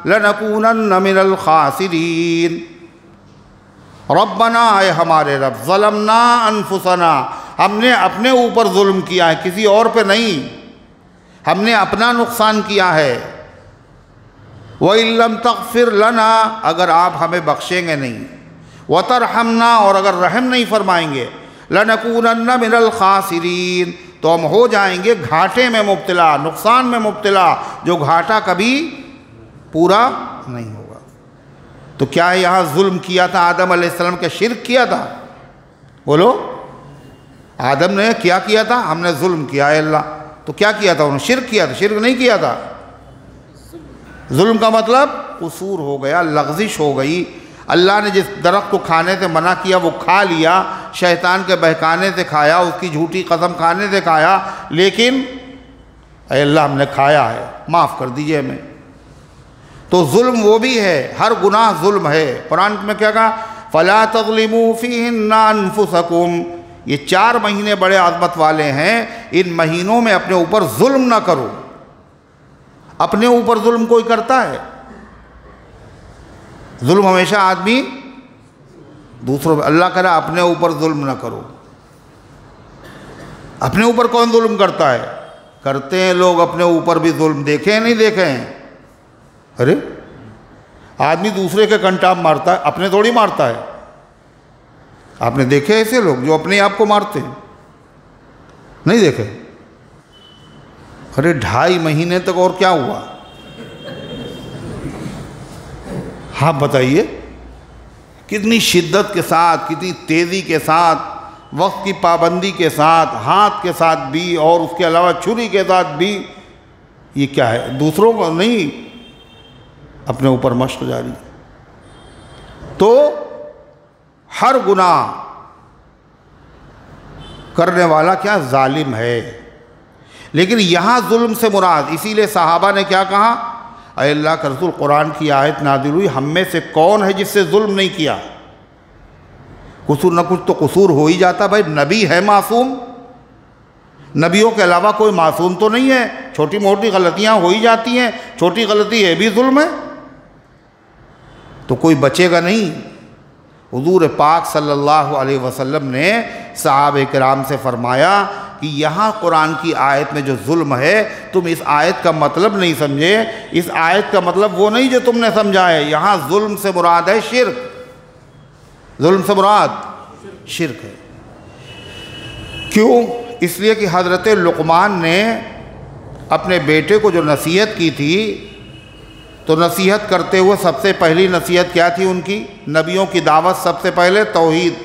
लनकूनन्न मिनल खासिरीन। रब्बना, आए हमारे रब, ज़लमना अनफुसना, हमने अपने ऊपर जुल्म किया है, किसी और पे नहीं। हमने अपना नुकसान किया है। व इल्लम तग़फिर लना, अगर आप हमें बख्शेंगे नहीं, व तरहमना, और अगर रहम नहीं फरमाएंगे, लनकूनन्न मिनल खासिरीन, तो हम हो जाएंगे घाटे में मुब्तला, नुकसान में मुब्तला, जो घाटा कभी पूरा नहीं होगा। तो क्या है यहाँ जुल्म किया था आदम अलैहिस्सलाम के? शिर्क किया था। बोलो, आदम ने क्या किया था? हमने जुल्म किया है अल्लाह। तो क्या किया था उन्होंने? शिर्क किया था। शिर्क नहीं किया था। जुल्म का मतलब कसूर हो गया, लग़ज़िश हो गई। अल्लाह ने जिस दरख्त को खाने से मना किया वो खा लिया, शैतान के बहकाने से खाया, उसकी झूठी कसम खाने से खाया, लेकिन अल्लाह हमने खाया है, माफ़ कर दीजिए हमें। तो जुल्म वो भी है, हर गुनाह जुल्म है। कुरान में क्या कहा, फ़ला तज़लिमू फ़ीहिन्ना अनफुसकुम। ये 4 महीने बड़े आज़मत वाले हैं, इन महीनों में अपने ऊपर जुल्म ना करो। अपने ऊपर जुल्म कोई करता है? जुल्म हमेशा आदमी दूसरों पर। अल्लाह कह रहा अपने ऊपर जुल्म ना करो। अपने ऊपर कौन जुल्म करता है? करते हैं लोग अपने ऊपर भी जुल्म, देखे हैं नहीं देखे हैं? अरे आदमी दूसरे के कंटाप मारता है, अपने थोड़ी मारता है। आपने देखे ऐसे लोग जो अपने आप को मारते हैं? नहीं देखे? अरे 2.5 महीने तक और क्या हुआ? हाँ बताइए, कितनी शिद्दत के साथ, कितनी तेज़ी के साथ, वक्त की पाबंदी के साथ, हाथ के साथ भी और उसके अलावा छुरी के साथ भी। ये क्या है? दूसरों को नहीं, अपने ऊपर मश्क जारी। तो हर गुनाह करने वाला क्या जालिम है। लेकिन यहाँ जुल्म से मुराद, इसीलिए सहाबा ने क्या कहा, अल्लाह के रसूल, कुरान की आयत नाज़िल हुई, हम में से कौन है जिससे जुल्म नहीं किया? कुसूर न कुछ तो कसूर हो ही जाता भाई, नबी है मासूम, नबियों के अलावा कोई मासूम तो नहीं है। छोटी मोटी गलतियाँ हो ही जाती हैं, छोटी गलती है भी जुल्म है, तो कोई बचेगा नहीं। हुजूर पाक सल्लल्लाहु अलैहि वसल्लम ने सहाबे किराम से फरमाया कि यहाँ कुरान की आयत में जो जुल्म है, तुम इस आयत का मतलब नहीं समझे। इस आयत का मतलब वो नहीं जो तुमने समझा है। यहाँ जुल्म से मुराद है शिर्क, जुल्म से मुराद शिर्क है। क्यों? इसलिए कि हज़रत लुक़मान ने अपने बेटे को जो नसीहत की थी, तो नसीहत करते हुए सबसे पहली नसीहत क्या थी उनकी? नबियों की दावत सबसे पहले तौहीद।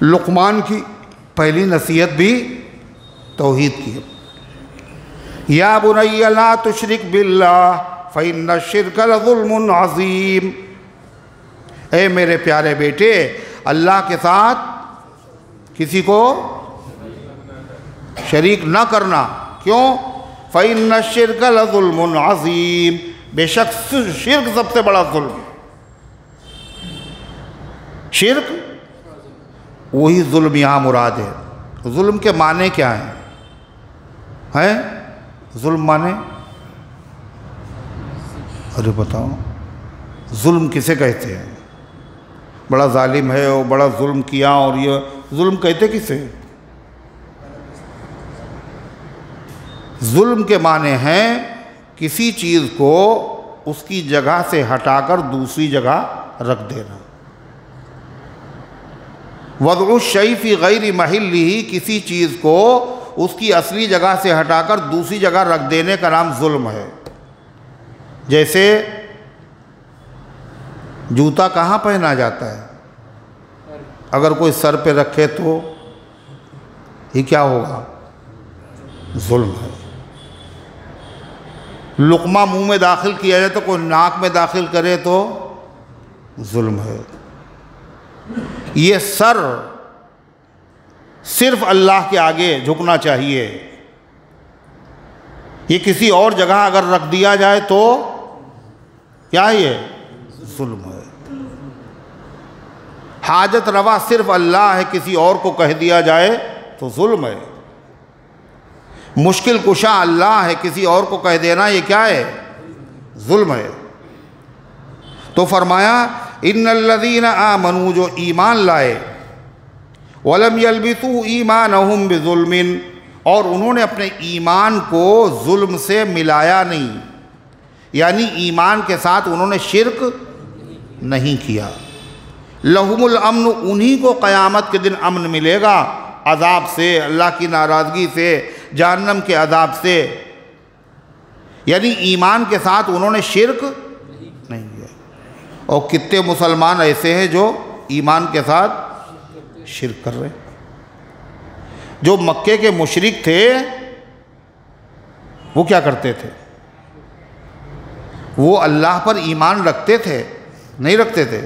लुक़मान की पहली नसीहत भी तौहीद की। या बुनय्या ला तुशरिक बिल्लाह फ़इन्न शिर्क लज़ुल्मुन अज़ीम। ए मेरे प्यारे बेटे, अल्लाह के साथ किसी को शरीक न करना। क्यों? फ़इन्न शिर्क लज़ुल्मुन अज़ीम। बेशक शिर्क सबसे बड़ा जुल्म। शिर्क वही जुल्म यहाँ मुराद है। जुल्म के माने क्या हैं? जुल्म माने? अरे बताओ, जुल्म किसे कहते हैं? बड़ा जालिम है और बड़ा जुल्म किया, और ये जुल्म कहते किसे? जुल्म के माने हैं किसी चीज़ को उसकी जगह से हटाकर दूसरी जगह रख देना। वज़उ शै फ़ी गैरि महल्लिही, किसी चीज़ को उसकी असली जगह से हटाकर दूसरी जगह रख देने का नाम जुल्म है। जैसे जूता कहाँ पहना जाता है? अगर कोई सर पे रखे तो ये क्या होगा? जुल्म है। लुक़मा मुंह में दाखिल किया जाए तो कोई नाक में दाखिल करे तो जुल्म है। ये सर सिर्फ अल्लाह के आगे झुकना चाहिए। ये किसी और जगह अगर रख दिया जाए तो क्या है? ये जुल्म है। हाजत रवा सिर्फ अल्लाह है, किसी और को कह दिया जाए तो जुल्म है। मुश्किल कुशा अल्लाह है, किसी और को कह देना ये क्या है? जुल्म है। तो फरमाया इन्नल्लज़ीना आमनू, जो ईमान लाए, वलम यल्बिसू ईमानहुम बिजुल्मिन, और उन्होंने अपने ईमान को जुल्म से मिलाया नहीं, यानी ईमान के साथ उन्होंने शिर्क नहीं किया। लहुमुल अम्न, उन्हीं को क़यामत के दिन अमन मिलेगा अज़ाब से, अल्लाह की नाराज़गी से, जहन्नम के अज़ाब से। यानी ईमान के साथ उन्होंने शिर्क नहीं किया। और कितने मुसलमान ऐसे हैं जो ईमान के साथ शिर्क कर रहे हैं। जो मक्के के मुशरिक थे वो क्या करते थे? वो अल्लाह पर ईमान रखते थे, नहीं रखते थे।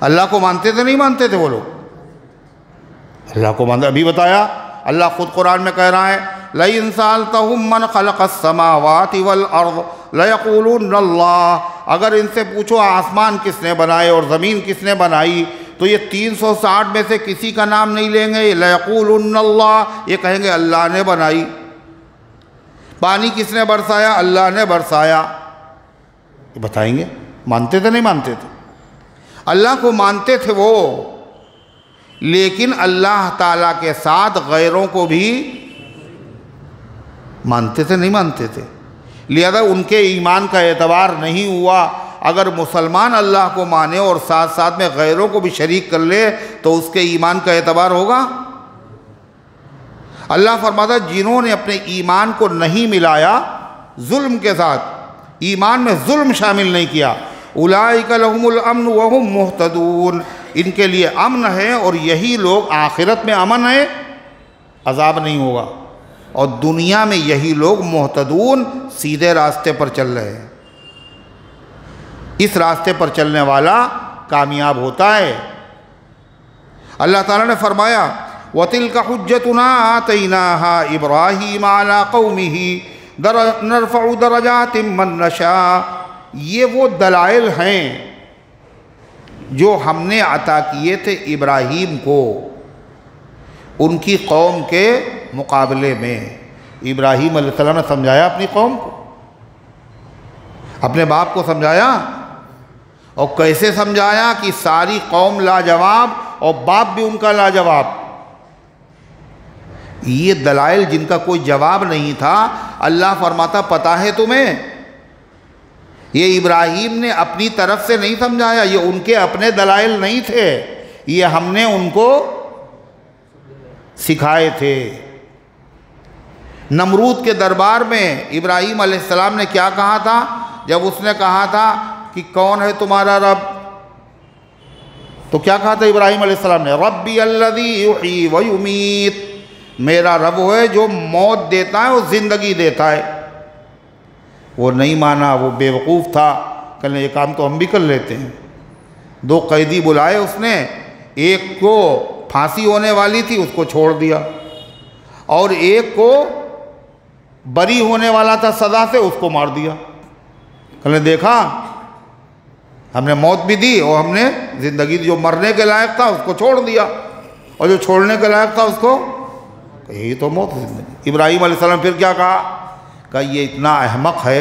अल्लाह को मानते थे नहीं मानते थे वो लोग? अल्लाह को मानते। अभी बताया अल्लाह खुद कुरान में कह रहा है लइन सालतहुम मन खलक़स समावाति वल अर्ज़ लयक़ूलुन्न अल्लाह। अगर इनसे पूछो आसमान किसने बनाए और ज़मीन किसने बनाई तो ये 360 में से किसी का नाम नहीं लेंगे। लयक़ूलुन्न अल्लाह, ये कहेंगे अल्लाह ने बनाई। पानी किसने बरसाया? अल्लाह ने बरसाया। ये बताएंगे। मानते थे नहीं मानते थे? अल्लाह को मानते थे वो, लेकिन अल्लाह ताला के साथ गैरों को भी मानते थे नहीं मानते थे? लिहाजा उनके ईमान का एतबार नहीं हुआ। अगर मुसलमान अल्लाह को माने और साथ साथ में गैरों को भी शरीक कर ले तो उसके ईमान का एतबार होगा? अल्लाह फरमाता जिन्होंने अपने ईमान को नहीं मिलाया जुल्म के साथ, ईमान में जुल्म शामिल नहीं किया, उलाइका लहुमुल अम्न व हुम मुहतदून, इनके लिए अमन है और यही लोग आखिरत में अमन है, अजाब नहीं होगा, और दुनिया में यही लोग मुहतदून सीधे रास्ते पर चल रहे हैं। इस रास्ते पर चलने वाला कामयाब होता है। अल्लाह ताला ने फरमाया वतिल्का हुज्जतुना आतैनाहा इब्राहीम अला कौमिही नरफ़उ दरजातिम मन नशा। ये वो दलाइल हैं जो हमने अता किए थे इब्राहीम को उनकी कौम के मुकाबले में। इब्राहीम अलैहिस्सलाम ने समझाया अपनी कौम को, अपने बाप को समझाया, और कैसे समझाया कि सारी कौम लाजवाब और बाप भी उनका लाजवाब। ये दलाइल जिनका कोई जवाब नहीं था, अल्लाह फरमाता पता है तुम्हें, ये इब्राहीम ने अपनी तरफ से नहीं समझाया, ये उनके अपने दलाइल नहीं थे, ये हमने उनको सिखाए थे। नमरूद के दरबार में इब्राहीम अलैहिस्सलाम ने क्या कहा था जब उसने कहा था कि कौन है तुम्हारा रब? तो क्या कहा था इब्राहीम अलैहिस्सलाम ने? रब्बी अल्लज़ी युही व युमीत, मेरा रब वो है जो मौत देता है और ज़िंदगी देता है। वो नहीं माना, वो बेवकूफ़ था, कहने ये काम तो हम भी कर लेते हैं। 2 कैदी बुलाए उसने, एक को फांसी होने वाली थी उसको छोड़ दिया, और एक को बरी होने वाला था सज़ा से, उसको मार दिया। कहने देखा हमने मौत भी दी और हमने ज़िंदगी दी, जो मरने के लायक था उसको छोड़ दिया और जो छोड़ने के लायक था उसको, यही तो मौत ज़िंदगी। इब्राहीम अलैहिस्सलाम फिर क्या कहा ये इतना अहमक है,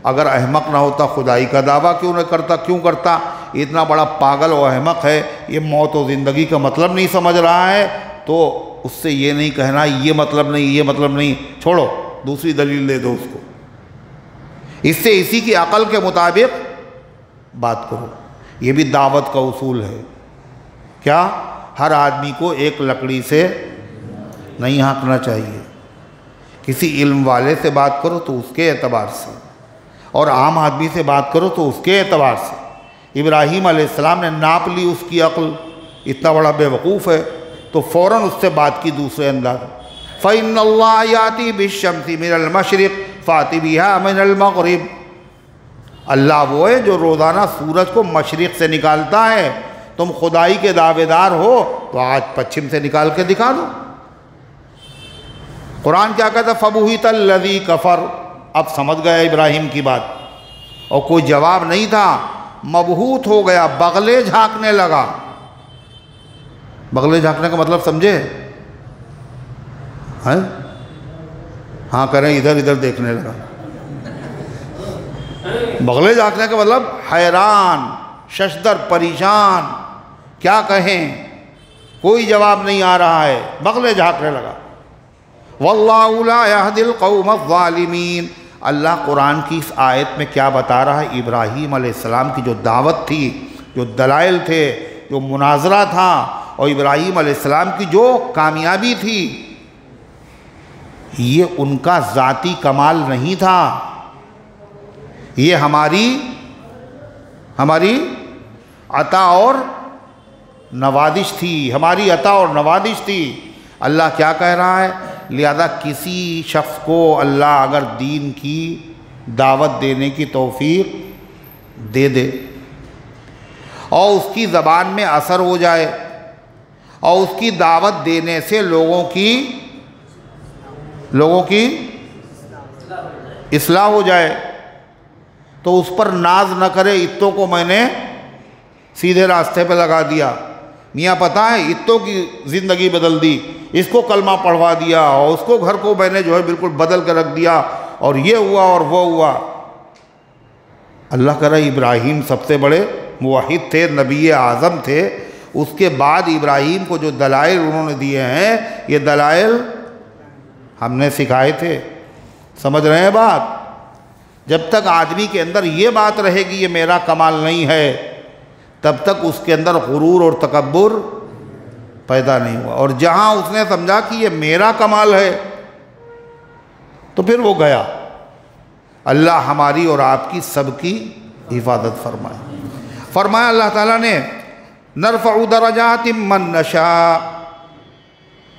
अगर अहमक ना होता खुदाई का दावा क्यों न करता, क्यों करता? इतना बड़ा पागल और अहमक है, ये मौत और ज़िंदगी का मतलब नहीं समझ रहा है, तो उससे ये नहीं कहना ये मतलब नहीं, ये मतलब नहीं, छोड़ो दूसरी दलील दे दो उसको, इससे इसी की अकल के मुताबिक बात करो। ये भी दावत का उसूल है। क्या? हर आदमी को एक लकड़ी से नहीं हाँकना चाहिए। किसी इल्म वाले से बात करो तो उसके एतबार से, और आम आदमी से बात करो तो उसके एतबार से। इब्राहीम अलैहिस्सलाम ने नाप ली उसकी अक्ल, इतना बड़ा बेवकूफ़ है, तो फ़ौरन उससे बात की दूसरे अंदाज। फ़इन्नल्लाह याती बिश्शम्सि मिनल मशरिक़ फ़ाति बिहा मिनल मग़रिब, अल्लाह वो है जो रोज़ाना सूरज को मशरिक़ से निकालता है। तुम खुदाई के दावेदार हो तो आज पश्चिम से निकाल के दिखा दो। कुरान क्या कहता? फ़बुहितल्लज़ी कफ़र, अब समझ गया इब्राहीम की बात, और कोई जवाब नहीं था, मबहूत हो गया, बगले झांकने लगा। बगले झांकने का मतलब समझे हैं? हाँ करें, इधर इधर देखने लगा। बगले झांकने का मतलब हैरान, शशदर, परेशान, क्या कहें, कोई जवाब नहीं आ रहा है, बगले झांकने लगा। वल्लाहु ला यहदिल कौम अज़्ज़ालिमीन, अल्लाह कुरान की इस आयत में क्या बता रहा है? इब्राहीम अलैहिस्सलाम की जो दावत थी, जो दलाइल थे, जो मुनाजरा था, और इब्राहीम अलैहिस्सलाम की जो कामयाबी थी, ये उनका ज़ाती कमाल नहीं था, ये हमारी अता और नवादिश थी, हमारी अता और नवादिश थी। अल्लाह क्या कह रहा है? लिहाजा किसी शख्स को अल्लाह अगर दीन की दावत देने की तौफीक दे दे, और उसकी ज़बान में असर हो जाए और उसकी दावत देने से लोगों की इस्लाह हो जाए, तो उस पर नाज न करे। इत्तों को मैंने सीधे रास्ते पे लगा दिया। मियाँ पता है, इत्तों की ज़िंदगी बदल दी, इसको कलमा पढ़वा दिया और उसको घर को मैंने जो है बिल्कुल बदल कर रख दिया, और ये हुआ और वो हुआ। अल्लाह करे इब्राहीम सबसे बड़े मुवहिद थे, नबी आज़म थे। उसके बाद इब्राहीम को जो दलाइल उन्होंने दिए हैं, ये दलाइल हमने सिखाए थे। समझ रहे हैं बात? जब तक आदमी के अंदर ये बात रहेगी ये मेरा कमाल नहीं है, तब तक उसके अंदर गुरूर और तकब्बुर पैदा नहीं हुआ। और जहाँ उसने समझा कि ये मेरा कमाल है, तो फिर वो गया। अल्लाह हमारी और आपकी सबकी हिफाजत फरमाए। फरमाया अल्लाह ताला ने, नरफ़उ दरजातिम मन नशा,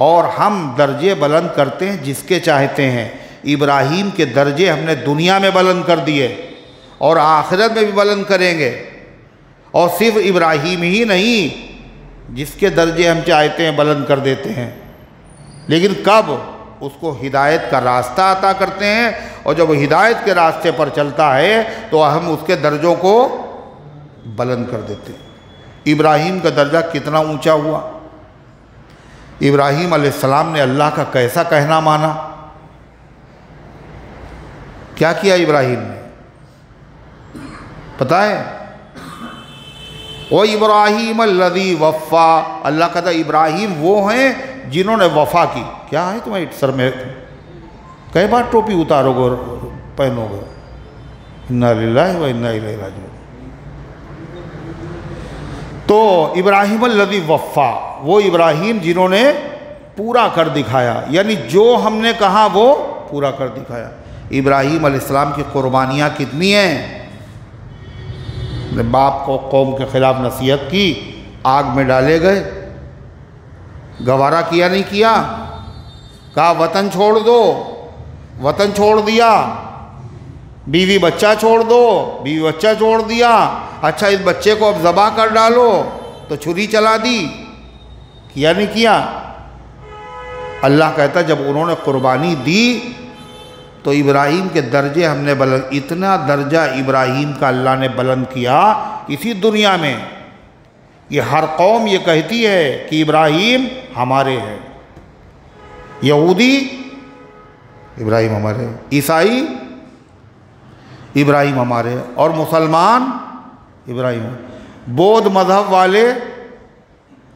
और हम दर्जे बुलंद करते हैं जिसके चाहते हैं। इब्राहीम के दर्जे हमने दुनिया में बुलंद कर दिए और आखिरत में भी बुलंद करेंगे। और सिर्फ इब्राहीम ही नहीं, जिसके दर्जे हम चाहते हैं बुलंद कर देते हैं। लेकिन कब? उसको हिदायत का रास्ता अता करते हैं, और जब वो हिदायत के रास्ते पर चलता है तो हम उसके दर्जों को बुलंद कर देते हैं। इब्राहीम का दर्जा कितना ऊंचा हुआ। इब्राहीम अलैहिस्सलाम ने अल्लाह का कैसा कहना माना। क्या किया इब्राहीम ने, पता है? ओ इब्राहीम अल्लज़ी वफ़ा, अल्लाह कहता इब्राहीम वो हैं जिन्होंने वफ़ा की। क्या है तुम्हारे सर में, कई बार टोपी उतारोगे और पहनोगे? इन्ना लिल्लाहि व इन्ना इलैहि राजिऊन। तो इब्राहीम अल्लज़ी वफ़ा, वो इब्राहीम जिन्होंने पूरा कर दिखाया, यानी जो हमने कहा वो पूरा कर दिखाया। इब्राहीम अलैहिस्सलाम की कुर्बानियाँ कितनी हैं। बाप को कौम के ख़िलाफ़ नसीहत की, आग में डाले गए, गवारा किया नहीं किया, कहा वतन छोड़ दो, वतन छोड़ दिया। बीवी बच्चा छोड़ दो, बीवी बच्चा छोड़ दिया। अच्छा इस बच्चे को अब ज़बा कर डालो, तो छुरी चला दी। किया नहीं किया? अल्लाह कहता जब उन्होंने कुर्बानी दी तो इब्राहीम के दर्जे हमने बुलंद, इतना दर्जा इब्राहीम का अल्लाह ने बुलंद किया इसी दुनिया में। ये हर कौम ये कहती है कि इब्राहीम हमारे हैं। यहूदी इब्राहीम हमारे, ईसाई इब्राहीम हमारे, और मुसलमान इब्राहीम, बौद्ध मज़हब वाले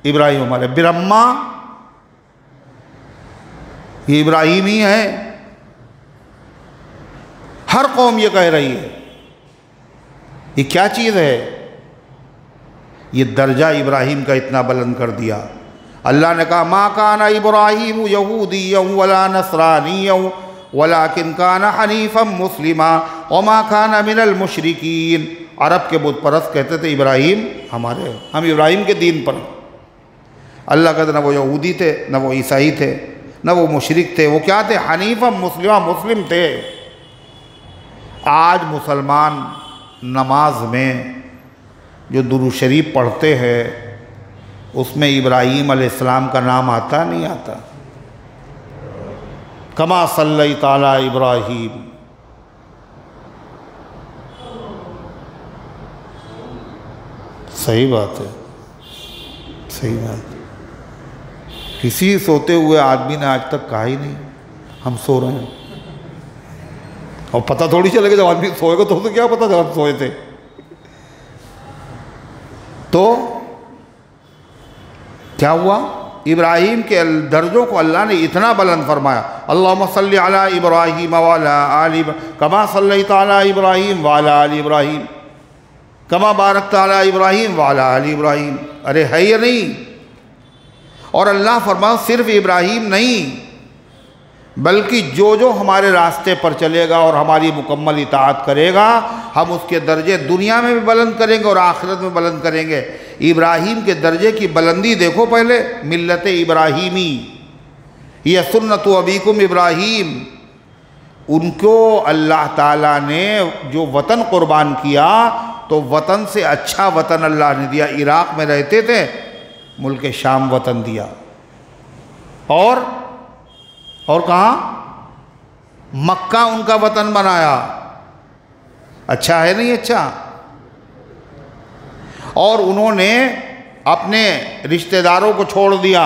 इब्राहीम हमारे, ब्रह्मा ये इब्राहीम ही है। हर कौम ये कह रही है। ये क्या चीज़ है? ये दर्जा इब्राहीम का इतना बुलंद कर दिया। अल्लाह ने कहा मा काना इब्राहीम यहूदिय्यन वला नसरानिय्यन वलाकिन काना हनीफम मुस्लिमा वमा काना मिनल मुशरिकीन। अरब के बुत परस्त कहते थे इब्राहीम हमारे, हम इब्राहीम के दीन पर। अल्लाह कहते न वो यहूदी थे, न वो ईसाई थे, न वो मुशरिक थे। वो क्या थे? हनीफम मुस्लिमा, मुस्लिम थे। आज मुसलमान नमाज में जो दुरूद शरीफ पढ़ते हैं उसमें इब्राहीम अलैहिस्सलाम का नाम आता नहीं आता? कमा सल्लई ताला इब्राहीम, सही बात है, सही बात। किसी सोते हुए आदमी ने आज तक कहा ही नहीं हम सो रहे हैं। और पता थोड़ी चलेगा जब आदमी सोएगा तो क्या पता जब हम सोए थे। तो क्या हुआ? इब्राहीम के दर्जों को अल्लाह ने इतना बुलंद फरमाया। अल्लाहुम्मा सल्लि अला इब्राहीम व अला आलि कमा सल्लैता अला इब्राहीम व अला आलि इब्राहीम कमा बारकता अला इब्राहीम व अला आलि इब्राहीम। अरे है या नहीं? और अल्लाह फरमाया सिर्फ इब्राहीम नहीं, बल्कि जो जो हमारे रास्ते पर चलेगा और हमारी मुकम्मल इताअत करेगा, हम उसके दर्जे दुनिया में भी बुलंद करेंगे और आखिरत में बुलंद करेंगे। इब्राहीम के दर्जे की बुलंदी देखो पहले, मिल्लत इब्राहीमी, यह सुन्नत अबीकुम इब्राहीम। उनको अल्लाह ताला ने जो वतन कुर्बान किया तो वतन से अच्छा वतन अल्लाह ने दिया। इराक़ में रहते थे, मुल्क शाम वतन दिया। और कहाँ? मक्का उनका वतन बनाया। अच्छा है नहीं अच्छा? और उन्होंने अपने रिश्तेदारों को छोड़ दिया।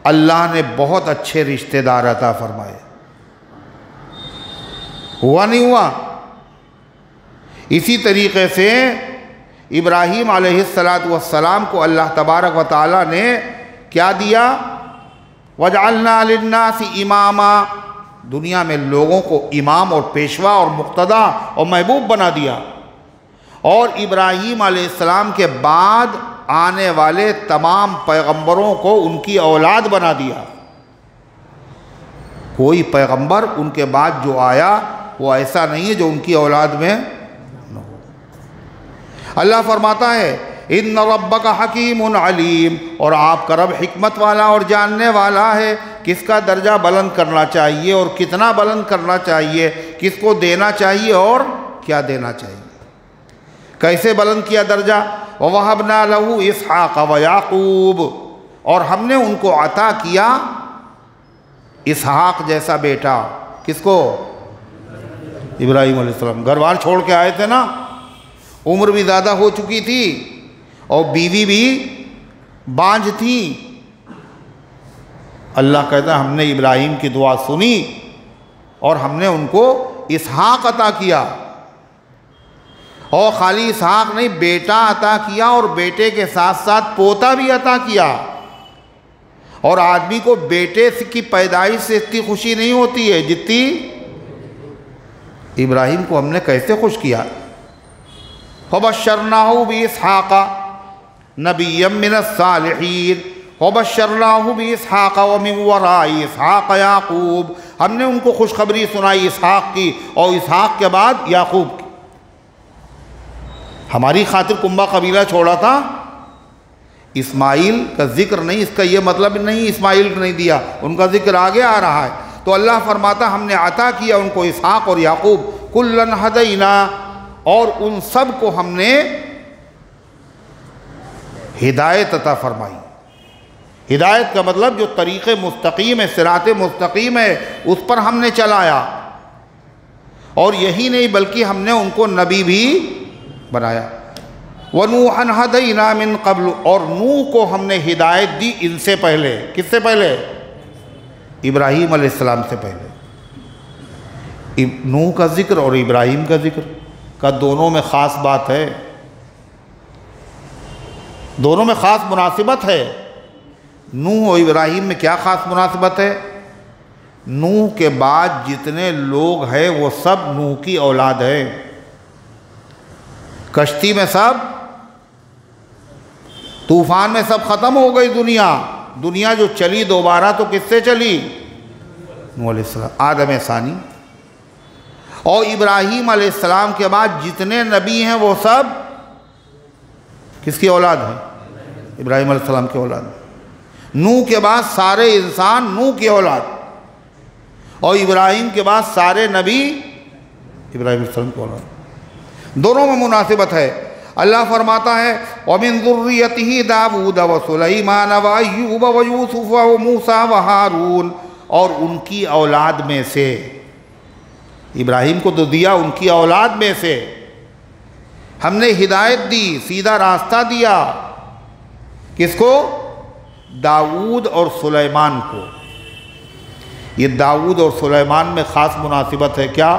अल्लाह ने बहुत अच्छे रिश्तेदार अता फरमाए। हुआ नहीं हुआ? इसी तरीक़े से इब्राहीम अलैहिस्सलातु वस्सलाम को अल्लाह तबारक व तआला ने क्या दिया? वजअलना लिन्नासि इमामा, दुनिया में लोगों को इमाम और पेशवा और मुक्तदा और महबूब बना दिया। और इब्राहीम अलैहिस्सलाम के बाद आने वाले तमाम पैगंबरों को उनकी औलाद बना दिया। कोई पैगंबर उनके बाद जो आया वो ऐसा नहीं है जो उनकी औलाद में न हो। अल्लाह फरमाता है इन्ना रब्बका हकीमुन अलीम, और आपका रब हिकमत वाला और जानने वाला है। किसका दर्जा बुलंद करना चाहिए और कितना बुलंद करना चाहिए, किसको देना चाहिए और क्या देना चाहिए। कैसे बुलंद किया दर्जा? ववहबना लहू इसहाक़ व याक़ूब, और हमने उनको अता किया इसहाक़ जैसा बेटा। किसको? इब्राहीम अलैहिस्सलाम। घर बार छोड़ के आए थे ना, उम्र भी ज़्यादा हो चुकी थी और बीवी भी बांझ थी। अल्लाह कहता है हमने इब्राहीम की दुआ सुनी और हमने उनको इसहाक़ अता किया। और खाली इसहाक़ नहीं, बेटा अता किया और बेटे के साथ साथ पोता भी अता किया। और आदमी को बेटे की पैदाइश से इतनी खुशी नहीं होती है जितनी इब्राहीम को हमने कैसे खुश किया। फबश्शरनाहु बिइस्हाक़ नबिय्यम मिनस सालिहीन वबश्शरनाहु बिइस्हाक़ व मिन वराइ इसहाक़ याक़ूब, हमने उनको खुशखबरी सुनाई इसहाक़ की और इसहाक़ के बाद याक़ूब की। हमारी खातिर कुंबा कबीला छोड़ा था, इस्माइल का जिक्र नहीं। इसका ये मतलब नहीं इस्माइल को नहीं दिया, उनका जिक्र आगे आ रहा है। तो अल्लाह फरमाता हमने अता किया उनको इसहाक़ और याक़ूब। कुल्लन हदैना, और उन सब को हमने हिदायत अता फरमाई। हिदायत का मतलब जो तरीक़े मुस्तकीम है, सिराते मुस्तकीम है, उस पर हमने चलाया। और यही नहीं बल्कि हमने उनको नबी भी बनाया। वनूहन हदैना मिन क़ब्ल, और नूह को हमने हिदायत दी इनसे पहले। किससे पहले? इब्राहीम अलैहिस्सलाम से पहले। नूह का जिक्र और इब्राहीम का जिक्र का दोनों में ख़ास बात है, दोनों में ख़ास मुनासिबत है। नूह और इब्राहीम में क्या ख़ास मुनासिबत है? नूह के बाद जितने लोग हैं वो सब नूह की औलाद है। कश्ती में सब, तूफ़ान में सब ख़त्म हो गई दुनिया। दुनिया जो चली दोबारा तो किससे चली? नूह अलैहिस्सलाम, आदम सानी। और इब्राहीम अलैहिस्सलाम के बाद जितने नबी हैं वो सब किसकी औलाद हैं? इब्राहीम अलैहिस्सलाम की औलाद। नूह के बाद सारे इंसान नूह की औलाद, और इब्राहीम के बाद सारे नबी इब्राहीम अलैहिस्सलाम की औलाद। दोनों में मुनासिबत है। अल्लाह फरमाता है वमिन ज़ुर्रियतिही दाऊद व सुलैमान व अय्यूब व यूसुफ व मूसा व हारून, और उनकी औलाद में से, इब्राहीम को तो दिया, उनकी औलाद में से हमने हिदायत दी, सीधा रास्ता दिया। किसको? दाऊद और सुलैमान को। ये दाऊद और सुलैमान में ख़ास मुनासिबत है। क्या?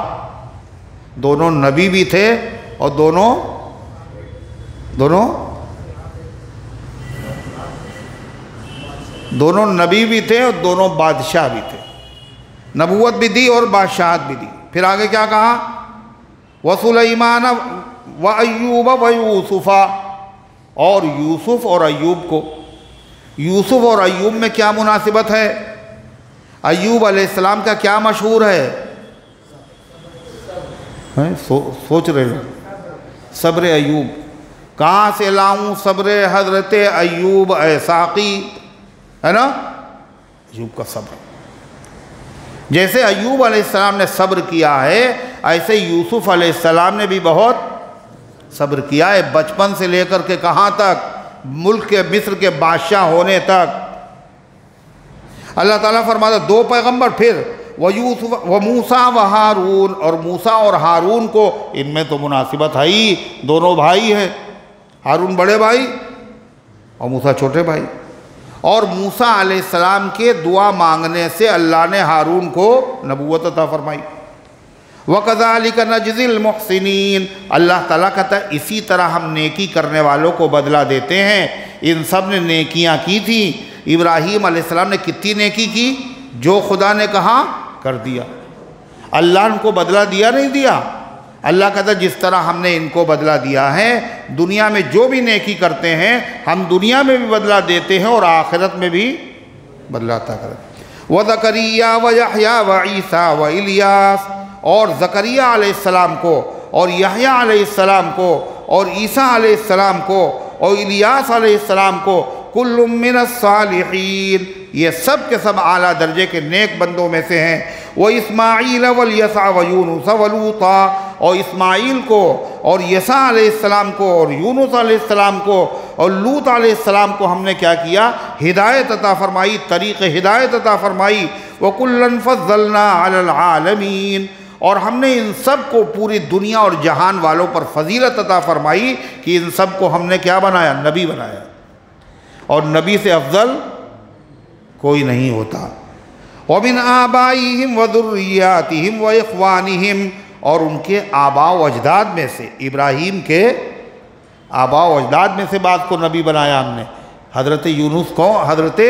दोनों नबी भी थे और दोनों नबी भी थे और दोनों बादशाह भी थे। नबूवत भी दी और बादशाहत भी दी। फिर आगे क्या कहा? व सुलैमान व अय्यूब व यूसुफ़ा, और यूसुफ और अय्यूब को। यूसुफ और अय्यूब में क्या मुनासिबत है? अय्यूब अलैहिस्सलाम का क्या मशहूर है? सोच रहे हो? सब्र अय्यूब। कहाँ से लाऊं सब्र हज़रत अय्यूब ऐसाक़ी, है ना? अय्यूब का सब्र। जैसे अय्यूब अलैहिस्सलाम ने सब्र किया है, ऐसे यूसुफ अलैहिस्सलाम ने भी बहुत सब्र किया है, बचपन से लेकर के कहाँ तक, मुल्क के मिस्र के बादशाह होने तक। अल्लाह ताला फरमाता 2 पैगंबर, फिर व मूसा व हारून, और मूसा और हारून को, इनमें तो मुनासिबत है ही, दोनों भाई हैं, हारून बड़े भाई और मूसा छोटे भाई। और मूसा अलैहिस्सलाम के दुआ मांगने से अल्लाह ने हारून को नबूवत अता फरमाई। वकज़ालिका नजज़िल मुहसिनीन, अल्लाह ताला कहता है इसी तरह हम नेकी करने वालों को बदला देते हैं। इन सब ने नेकियां की थी। इब्राहीम अलैहिस्सलाम ने कितनी नेकी की, जो खुदा ने कहा कर दिया। अल्लाह उनको बदला दिया नहीं दिया, अल्लाह कहता है जिस तरह हमने इनको बदला दिया है, दुनिया में जो भी नेकी करते हैं हम दुनिया में भी बदला देते हैं और आखिरत में भी बदला अता करते। व ज़करिया व यहया व ईसा व इलियास, और ज़करिया अलैहिस्सलाम को और यहया अलैहिस्सलाम को और ईसा अलैहिस्सलाम को और इलियास अलैहिस्सलाम को, कुल्लुम मिनस सालिहीन, ये सब के सब आला दर्जे के नेक बंदों में से हैं। वो इस्माईल वल यसा व यूनुस व लूता, और इस्माईल को और यसा अलैहिस्सलाम को और यूनुस अलैहिस्सलाम को और लूत अलैहिस्सलाम को हमने क्या किया, हिदायत अता फरमाई, तरीक़ हिदायत अता फरमाई। व कुल्लन फज़्ज़लना अलल आलमीन, और हमने इन सब को पूरी दुनिया और जहान वालों पर फजीलत अता फरमाई कि इन सब को हमने क्या बनाया, नबी बनाया। और नबी से अफजल कोई नहीं होता। व मिन आबाइहिम व दुर्रियातिहिम व इख्वानिहिम, और उनके आबा व अजदाद में से, इब्राहीम के आबा व अजदाद में से बात को नबी बनाया हमने। हज़रत यूनुस को, हज़रत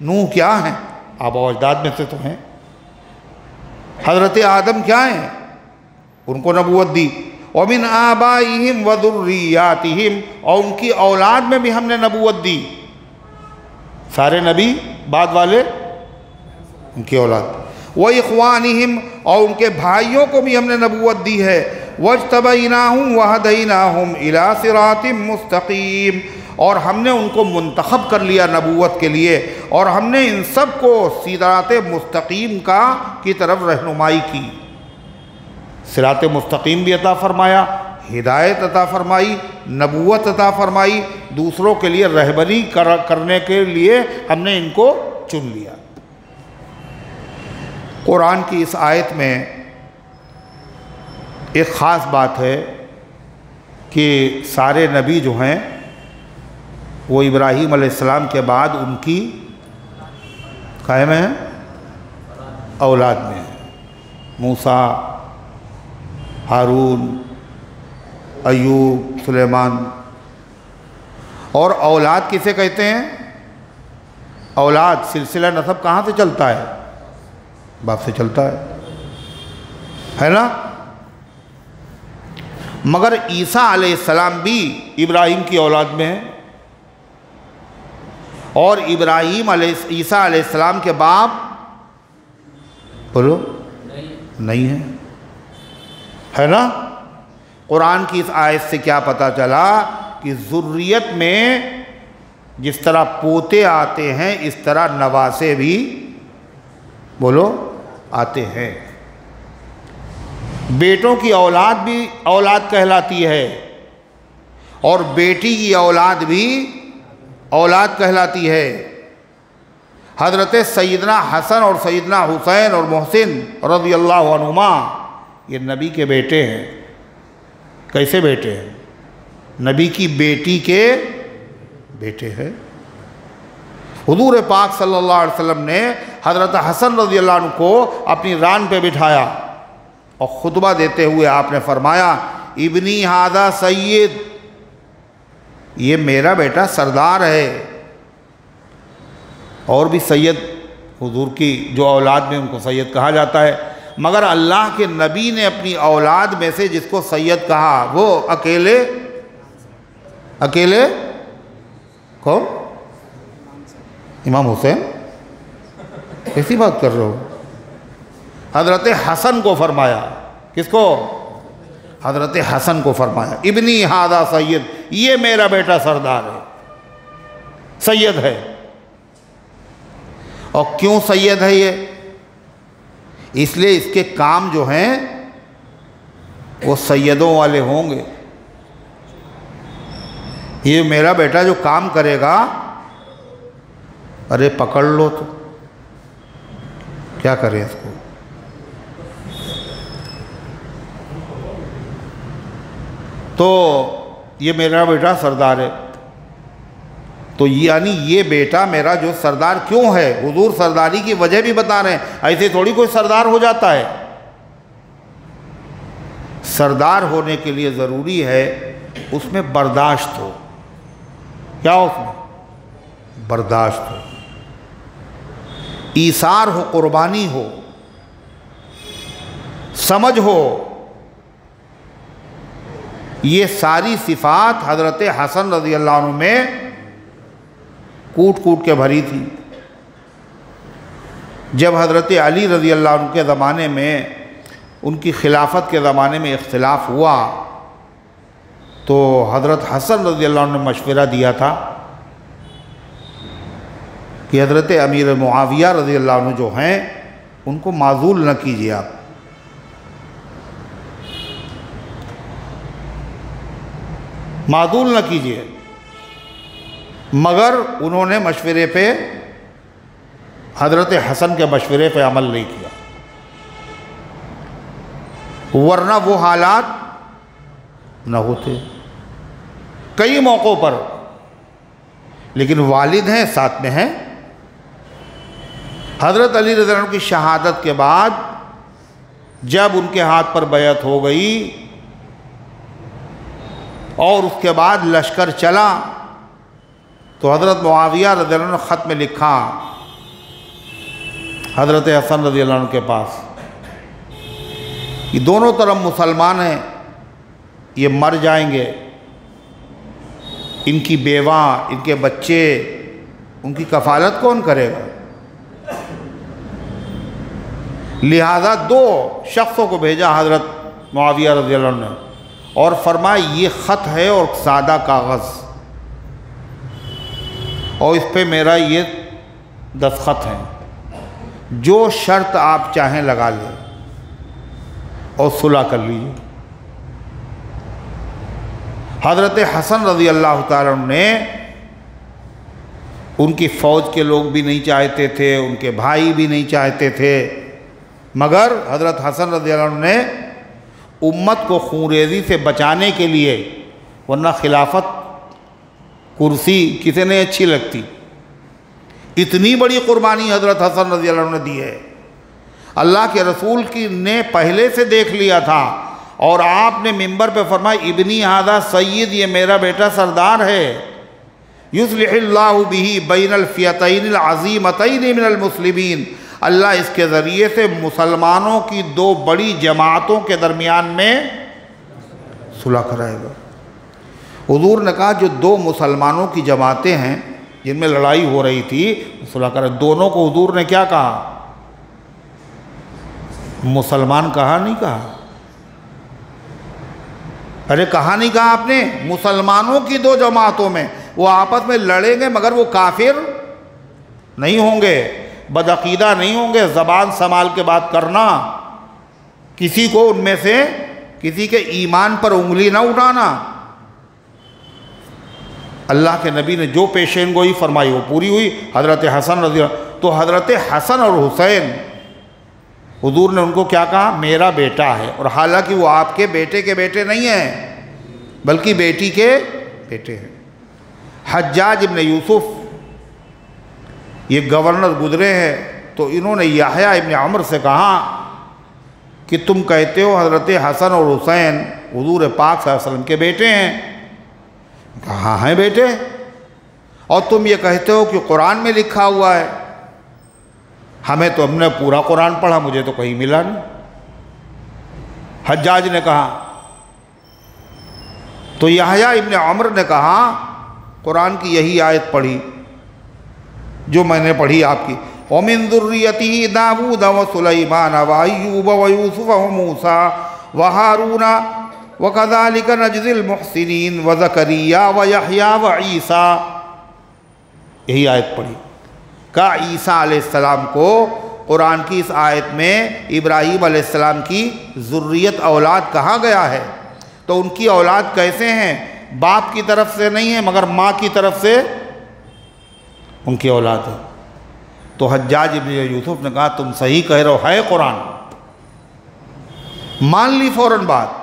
नूह क्या हैं, आबा व अजदाद में से तो हैं। हज़रत आदम क्या हैं, उनको नबूवत दी। व मिन आबाइहिम व दुर्रियातिहिम, और उनकी औलाद में भी हमने नबूवत दी। सारे नबी बाद वाले उनकी औलाद। व इख्वानिहिम, और उनके भाइयों को भी हमने नबूवत दी है। वज्तबैनाहुम वहदैनाहुम इला सिरातिम मुस्तकीम, और हमने उनको मुंतखब कर लिया नबूवत के लिए, और हमने इन सब को सिरात मुस्तकीम की तरफ रहनुमाई की। सिरात मुस्तकीम भी अता फरमाया, हिदायत अता फरमाई, नबूवत अता फरमाई, दूसरों के लिए रहबरी करने के लिए हमने इनको चुन लिया। कुरान की इस आयत में एक ख़ास बात है कि सारे नबी जो हैं वो इब्राहीम अलैहिस्सलाम के बाद उनकी कायम है औलाद में है। मूसा, हारून, अय्यूब, सुलेमान। और औलाद किसे कहते हैं, औलाद सिलसिला नसब कहाँ से चलता है, बाप से चलता है ना। मगर ईसा अलैहिस्सलाम भी इब्राहीम की औलाद में है, और ईसा अलैहिस्सलाम के बाप बोलो नहीं है ना। कुरान की इस आयत से क्या पता चला कि ज़ुर्रियत में जिस तरह पोते आते हैं इस तरह नवासे भी बोलो आते हैं। बेटों की औलाद भी औलाद कहलाती है, और बेटी की औलाद भी औलाद कहलाती है। हज़रत सैयदना हसन और सैयदना हुसैन और मोहसिन रज़ियल्लाहु अन्हुमा ये नबी के बेटे हैं। कैसे बेटे हैं, नबी की बेटी के बेटे हैं। हुजूर पाक सल्लल्लाहु अलैहि वसल्लम ने हज़रत हसन रज़ियल्लाहु अन्हु को अपनी रान पे बिठाया और ख़ुतबा देते हुए आपने फरमाया, इब्नी हादा सैयद, ये मेरा बेटा सरदार है। और भी सैयद हुजूर की जो औलाद में उनको सैयद कहा जाता है, मगर अल्लाह के नबी ने अपनी औलाद में से जिसको सैयद कहा वो अकेले कौन, इमाम हुसैन। कैसी बात कर रहे हो, हज़रत हसन को फरमाया। किसको, हज़रत हसन को फरमाया, इब्नी हादा सैयद, ये मेरा बेटा सरदार है, सैयद है। और क्यों सैयद है ये, इसलिए इसके काम जो हैं वो सैयदों वाले होंगे। ये मेरा बेटा जो काम करेगा, अरे पकड़ लो तो क्या करें इसको। तो ये मेरा बेटा सरदार है, तो यानी ये बेटा मेरा जो सरदार क्यों है, हुजूर सरदारी की वजह भी बता रहे हैं। ऐसे थोड़ी कोई सरदार हो जाता है। सरदार होने के लिए ज़रूरी है उसमें बर्दाश्त हो। क्या हो उसमें? बर्दाश्त हो, ईसार हो, कुर्बानी हो, समझ हो। ये सारी सिफ़ात हज़रत हसन रज़ी अल्लाह अन्हु में कूट कूट के भरी थी। जब हज़रत अली रज़ी अल्लाह अन्हु के ज़माने में, उनकी खिलाफत के ज़माने में इख्तिलाफ हुआ, तो हज़रत हसन रज़ी अल्लाह अन्हु ने मशवरा दिया था कि हज़रत अमीर मुआविया रज़ी अल्लाह अन्हु जो हैं उनको माज़ूल न कीजिए, आप माज़ूल न कीजिए। मगर उन्होंने मशवरे पे, हज़रत हसन के मशवरे पे अमल नहीं किया, वरना वो हालात न होते कई मौक़ों पर। लेकिन वालिद हैं, साथ में हैं। हज़रत अली रज़ी अल्लाह अन्हु की शहादत के बाद जब उनके हाथ पर बैअत हो गई और उसके बाद लश्कर चला, तो हज़रत मुआविया रज़ी अल्लाह अन्हु ने ख़त में लिखा हज़रत हसन रज़ी अल्लाह अन्हु के पास कि दोनों तरफ मुसलमान हैं, ये मर जाएंगे, इनकी बेवा, इनके बच्चे, उनकी कफ़ालत कौन करेगा। लिहाजा दो शख्सों को भेजा हज़रत मुआविया रज़ी अल्लाह अन्हु ने, और फरमाया ये ख़त है और सादा कागज़, और इस पे मेरा ये दस्तखत है, जो शर्त आप चाहें लगा लें और सुलह कर लीजिए। हज़रत हसन रज़ी अल्लाह ताला अन्हु ने, उनकी फ़ौज के लोग भी नहीं चाहते थे, उनके भाई भी नहीं चाहते थे, मगर हज़रत हसन रज़ी अल्लाह अन्हु ने उम्मत को खूनरेज़ी से बचाने के लिए, वरना खिलाफत कुर्सी किसे नहीं अच्छी लगती, इतनी बड़ी कुर्बानी हज़रत हसन रज़ी अल्लाह अन्हु ने दी है। अल्लाह के रसूल की ने पहले से देख लिया था, और आपने मिंबर पे फरमाया इब्नी हादा सय्यद, ये मेरा बेटा सरदार है। युस्लिहुल्लाहु बिही बैनल फ़ियतैनिल अज़ीमतैनि मिनल मुस्लिमीन, अल्लाह इसके ज़रिए से मुसलमानों की दो बड़ी जमातों के दरमियान में सुलह कराएगा। हुज़ूर ने कहा जो दो मुसलमानों की जमातें हैं जिनमें लड़ाई हो रही थी, सुलह करा। दोनों को हुज़ूर ने क्या कहा? मुसलमान कहा, नहीं कहा? अरे कहा नहीं कहा आपने? मुसलमानों की दो जमातों में वो आपस में लड़ेंगे, मगर वो काफिर नहीं होंगे, बदअकीदा नहीं होंगे। ज़बान संभाल के बात करना, किसी को उनमें से किसी के ईमान पर उंगली ना उठाना। अल्लाह के नबी ने जो पेशेन गोई फरमाई वो पूरी हुई। हज़रत हसन रज़ी अल्लाह, तो हज़रत हसन और हुसैन, हुज़ूर ने उनको क्या कहा? मेरा बेटा है। और हालांकि वो आपके बेटे के बेटे नहीं हैं, बल्कि बेटी के बेटे हैं। हज्जाज इब्न यूसुफ ये गवर्नर गुजरे हैं, तो इन्होंने याहया इब्न अमर से कहा कि तुम कहते हो हज़रत हसन और हुसैन हुज़ूर पाक सल्लल्लाहु अलैहि वसल्लम के बेटे हैं। कहा हैं बेटे, और तुम ये कहते हो कि कुरान में लिखा हुआ है। हमें तो, हमने पूरा कुरान पढ़ा, मुझे तो कहीं मिला नहीं। हज्जाज ने कहा, तो याहया इब्न अमर ने कहा कुरान की यही आयत पढ़ी जो मैंने पढ़ी आपकी, वमिन ज़ुर्रियतिही दाऊद व सुलैमान व अय्यूब व यूसुफ व मूसा व हारून व कज़ालिका नजज़िल मुहसिनीन व ज़करिया व यहया व ईसा। यही आयत पढ़ी। का ईसा अलैहिस्सलाम को कुरान की इस आयत में इब्राहीम अलैहिस्सलाम की ज़ुर्रियत औलाद कहा गया है। तो उनकी औलाद कैसे हैं? बाप की तरफ से नहीं है मगर माँ की तरफ से उनकी औलाद है। तो हज्जाज इब्न यूसुफ ने कहा तुम सही कह रहे हो, है कुरान, मान ली फ़ौरन बात।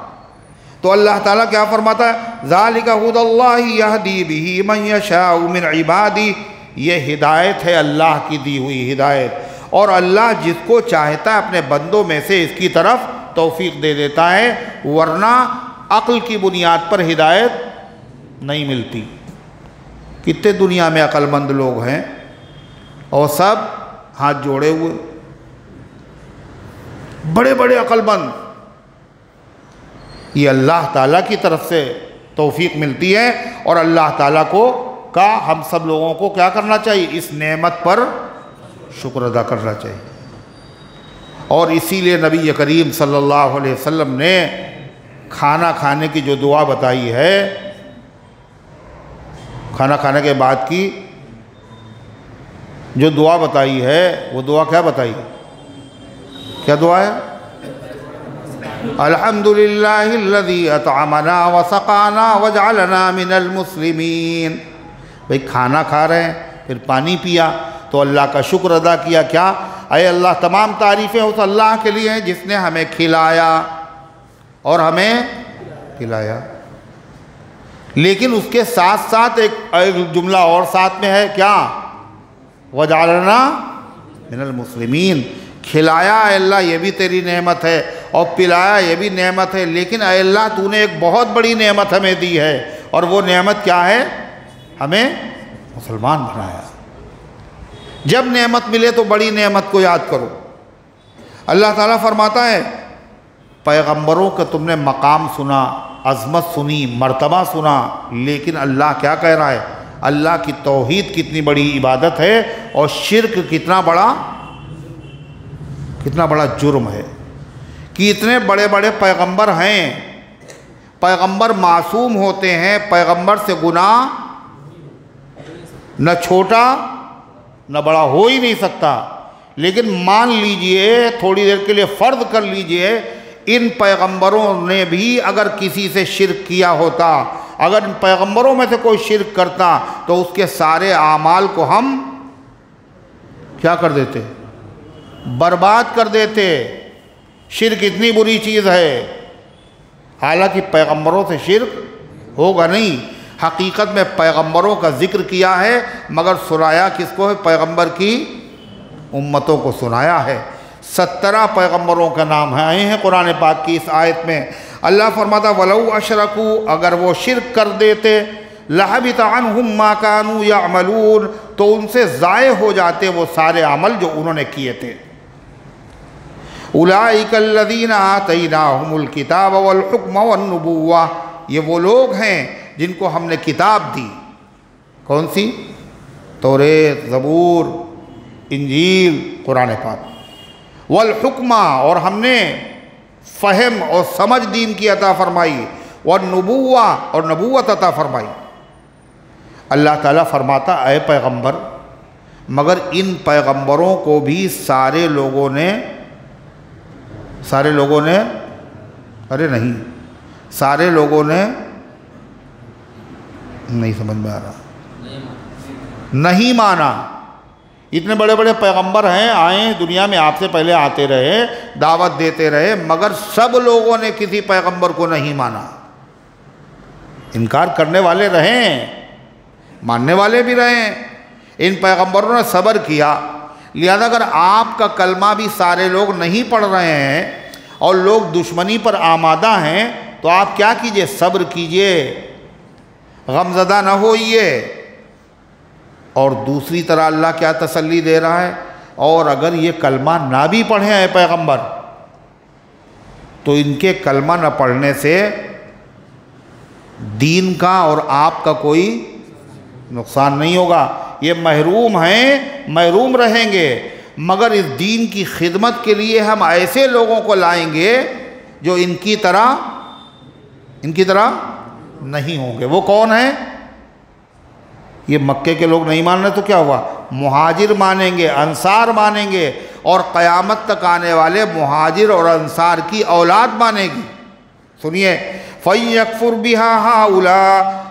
तो अल्लाह ताला क्या फरमाता है, ज़ालिका हुदल्लाहि यहदी बिही मन यशाउ मिन इबादी, ये हिदायत है अल्लाह की दी हुई हिदायत, और अल्लाह जिसको चाहता है अपने बंदों में से इसकी तरफ तौफीक दे देता है, वरना अक्ल की बुनियाद पर हिदायत नहीं मिलती। कितने दुनिया में अक्लमंद लोग हैं और सब हाथ जोड़े हुए, बड़े बड़े अक्लमंद। ये अल्लाह ताला की तरफ से तौफीक मिलती है और अल्लाह ताला को का हम सब लोगों को क्या करना चाहिए, इस नेमत पर शुक्र अदा करना चाहिए। और इसीलिए नबी करीम सल्लल्लाहु अलैहि वसल्लम ने खाना खाने की जो दुआ बताई है, खाना खाने के बाद की जो दुआ बताई है, वो दुआ क्या बताई, क्या दुआ है, अल्हम्दुलिल्लाहिल्लज़ी अतअमना व सक़ाना व जअलना मिनल मुस्लिमीन। भाई खाना खा रहे हैं, फिर पानी पिया, तो अल्लाह का शुक्र अदा किया। क्या, अय अल्लाह तमाम तारीफ़ें उस अल्लाह के लिए हैं जिसने हमें खिलाया और हमें पिलाया। लेकिन उसके साथ साथ एक जुमला और साथ में है, क्या, वजअलना मिनल मुस्लिमीन। खिलाया अल्लाह ये भी तेरी नेमत है और पिलाया ये भी नेमत है, लेकिन अल्लाह तूने एक बहुत बड़ी नेमत हमें दी है, और वो नेमत क्या है, हमें मुसलमान बनाया। जब नेमत मिले तो बड़ी नेमत को याद करो। अल्लाह ताला फरमाता है पैगंबरों का तुमने मकाम सुना, अज़मत सुनी, मर्तबा सुना, लेकिन अल्लाह क्या कह रहा है, अल्लाह की तौहीद कितनी बड़ी इबादत है और शिर्क कितना बड़ा जुर्म है कि इतने बड़े बड़े पैगंबर हैं, पैगंबर मासूम होते हैं, पैगंबर से गुनाह न छोटा न बड़ा हो ही नहीं सकता। लेकिन मान लीजिए, थोड़ी देर के लिए फ़र्ज़ कर लीजिए, इन पैगंबरों ने भी अगर किसी से शिर्क किया होता, अगर इन पैगंबरों में से कोई शिर्क करता, तो उसके सारे आमाल को हम क्या कर देते, बर्बाद कर देते। शिर्क इतनी बुरी चीज़ है। हालांकि पैगंबरों से शिर्क होगा नहीं, हकीकत में पैगंबरों का जिक्र किया है, मगर सुनाया किसको है, पैगंबर की उम्मतों को सुनाया है। 17 पैगंबरों का नाम है आए हैं कुरान पाक की इस आयत में। अल्लाह फरमाता वलौ अशरकू, अगर वो शिर्क कर देते, लहबित अन्हुम मा कानू यअमलून, तो उनसे ज़ाय हो जाते वो सारे अमल जो उन्होंने किए थे। उलाइकल्लज़ीना आतैनाहुमुल किताब वल हुक्म वन नुबुव्वा, ये वो लोग हैं जिनको हमने किताब दी। कौन सी, तौरेत, ज़बूर, इंजील, कुरान पाक। वल हुक्मा, और हमने फ़हम और समझ दीन की अता फरमाई, वन नुबुव्वा, और नबूवत अता फरमाई। अल्लाह ताला फरमाता ऐ पैगंबर, मगर इन पैगंबरों को भी सारे लोगों ने अरे नहीं, सारे लोगों ने नहीं समझ में आ रहा, नहीं माना। इतने बड़े बड़े पैगंबर हैं, आए दुनिया में, आपसे पहले आते रहे, दावत देते रहे, मगर सब लोगों ने किसी पैगंबर को नहीं माना। इनकार करने वाले रहे, मानने वाले भी रहे। इन पैगंबरों ने सब्र किया। लिहाजा अगर आपका कलमा भी सारे लोग नहीं पढ़ रहे हैं और लोग दुश्मनी पर आमादा हैं, तो आप क्या कीजिए, सब्र कीजिए, गमज़दा न होइए। और दूसरी तरह अल्लाह क्या तसल्ली दे रहा है, और अगर ये कलमा ना भी पढ़े हैं पैगंबर, तो इनके कलमा न पढ़ने से दीन का और आपका कोई नुकसान नहीं होगा। ये महरूम हैं, महरूम रहेंगे, मगर इस दीन की खिदमत के लिए हम ऐसे लोगों को लाएंगे जो इनकी तरह नहीं होंगे। वो कौन है, ये मक्के के लोग नहीं मान रहे तो क्या हुआ, मुहाजिर मानेंगे, अंसार मानेंगे, और क़यामत तक आने वाले मुहाजिर और अंसार की औलाद मानेगी। सुनिए, फ़यकफ़ुर बिहा हाउला,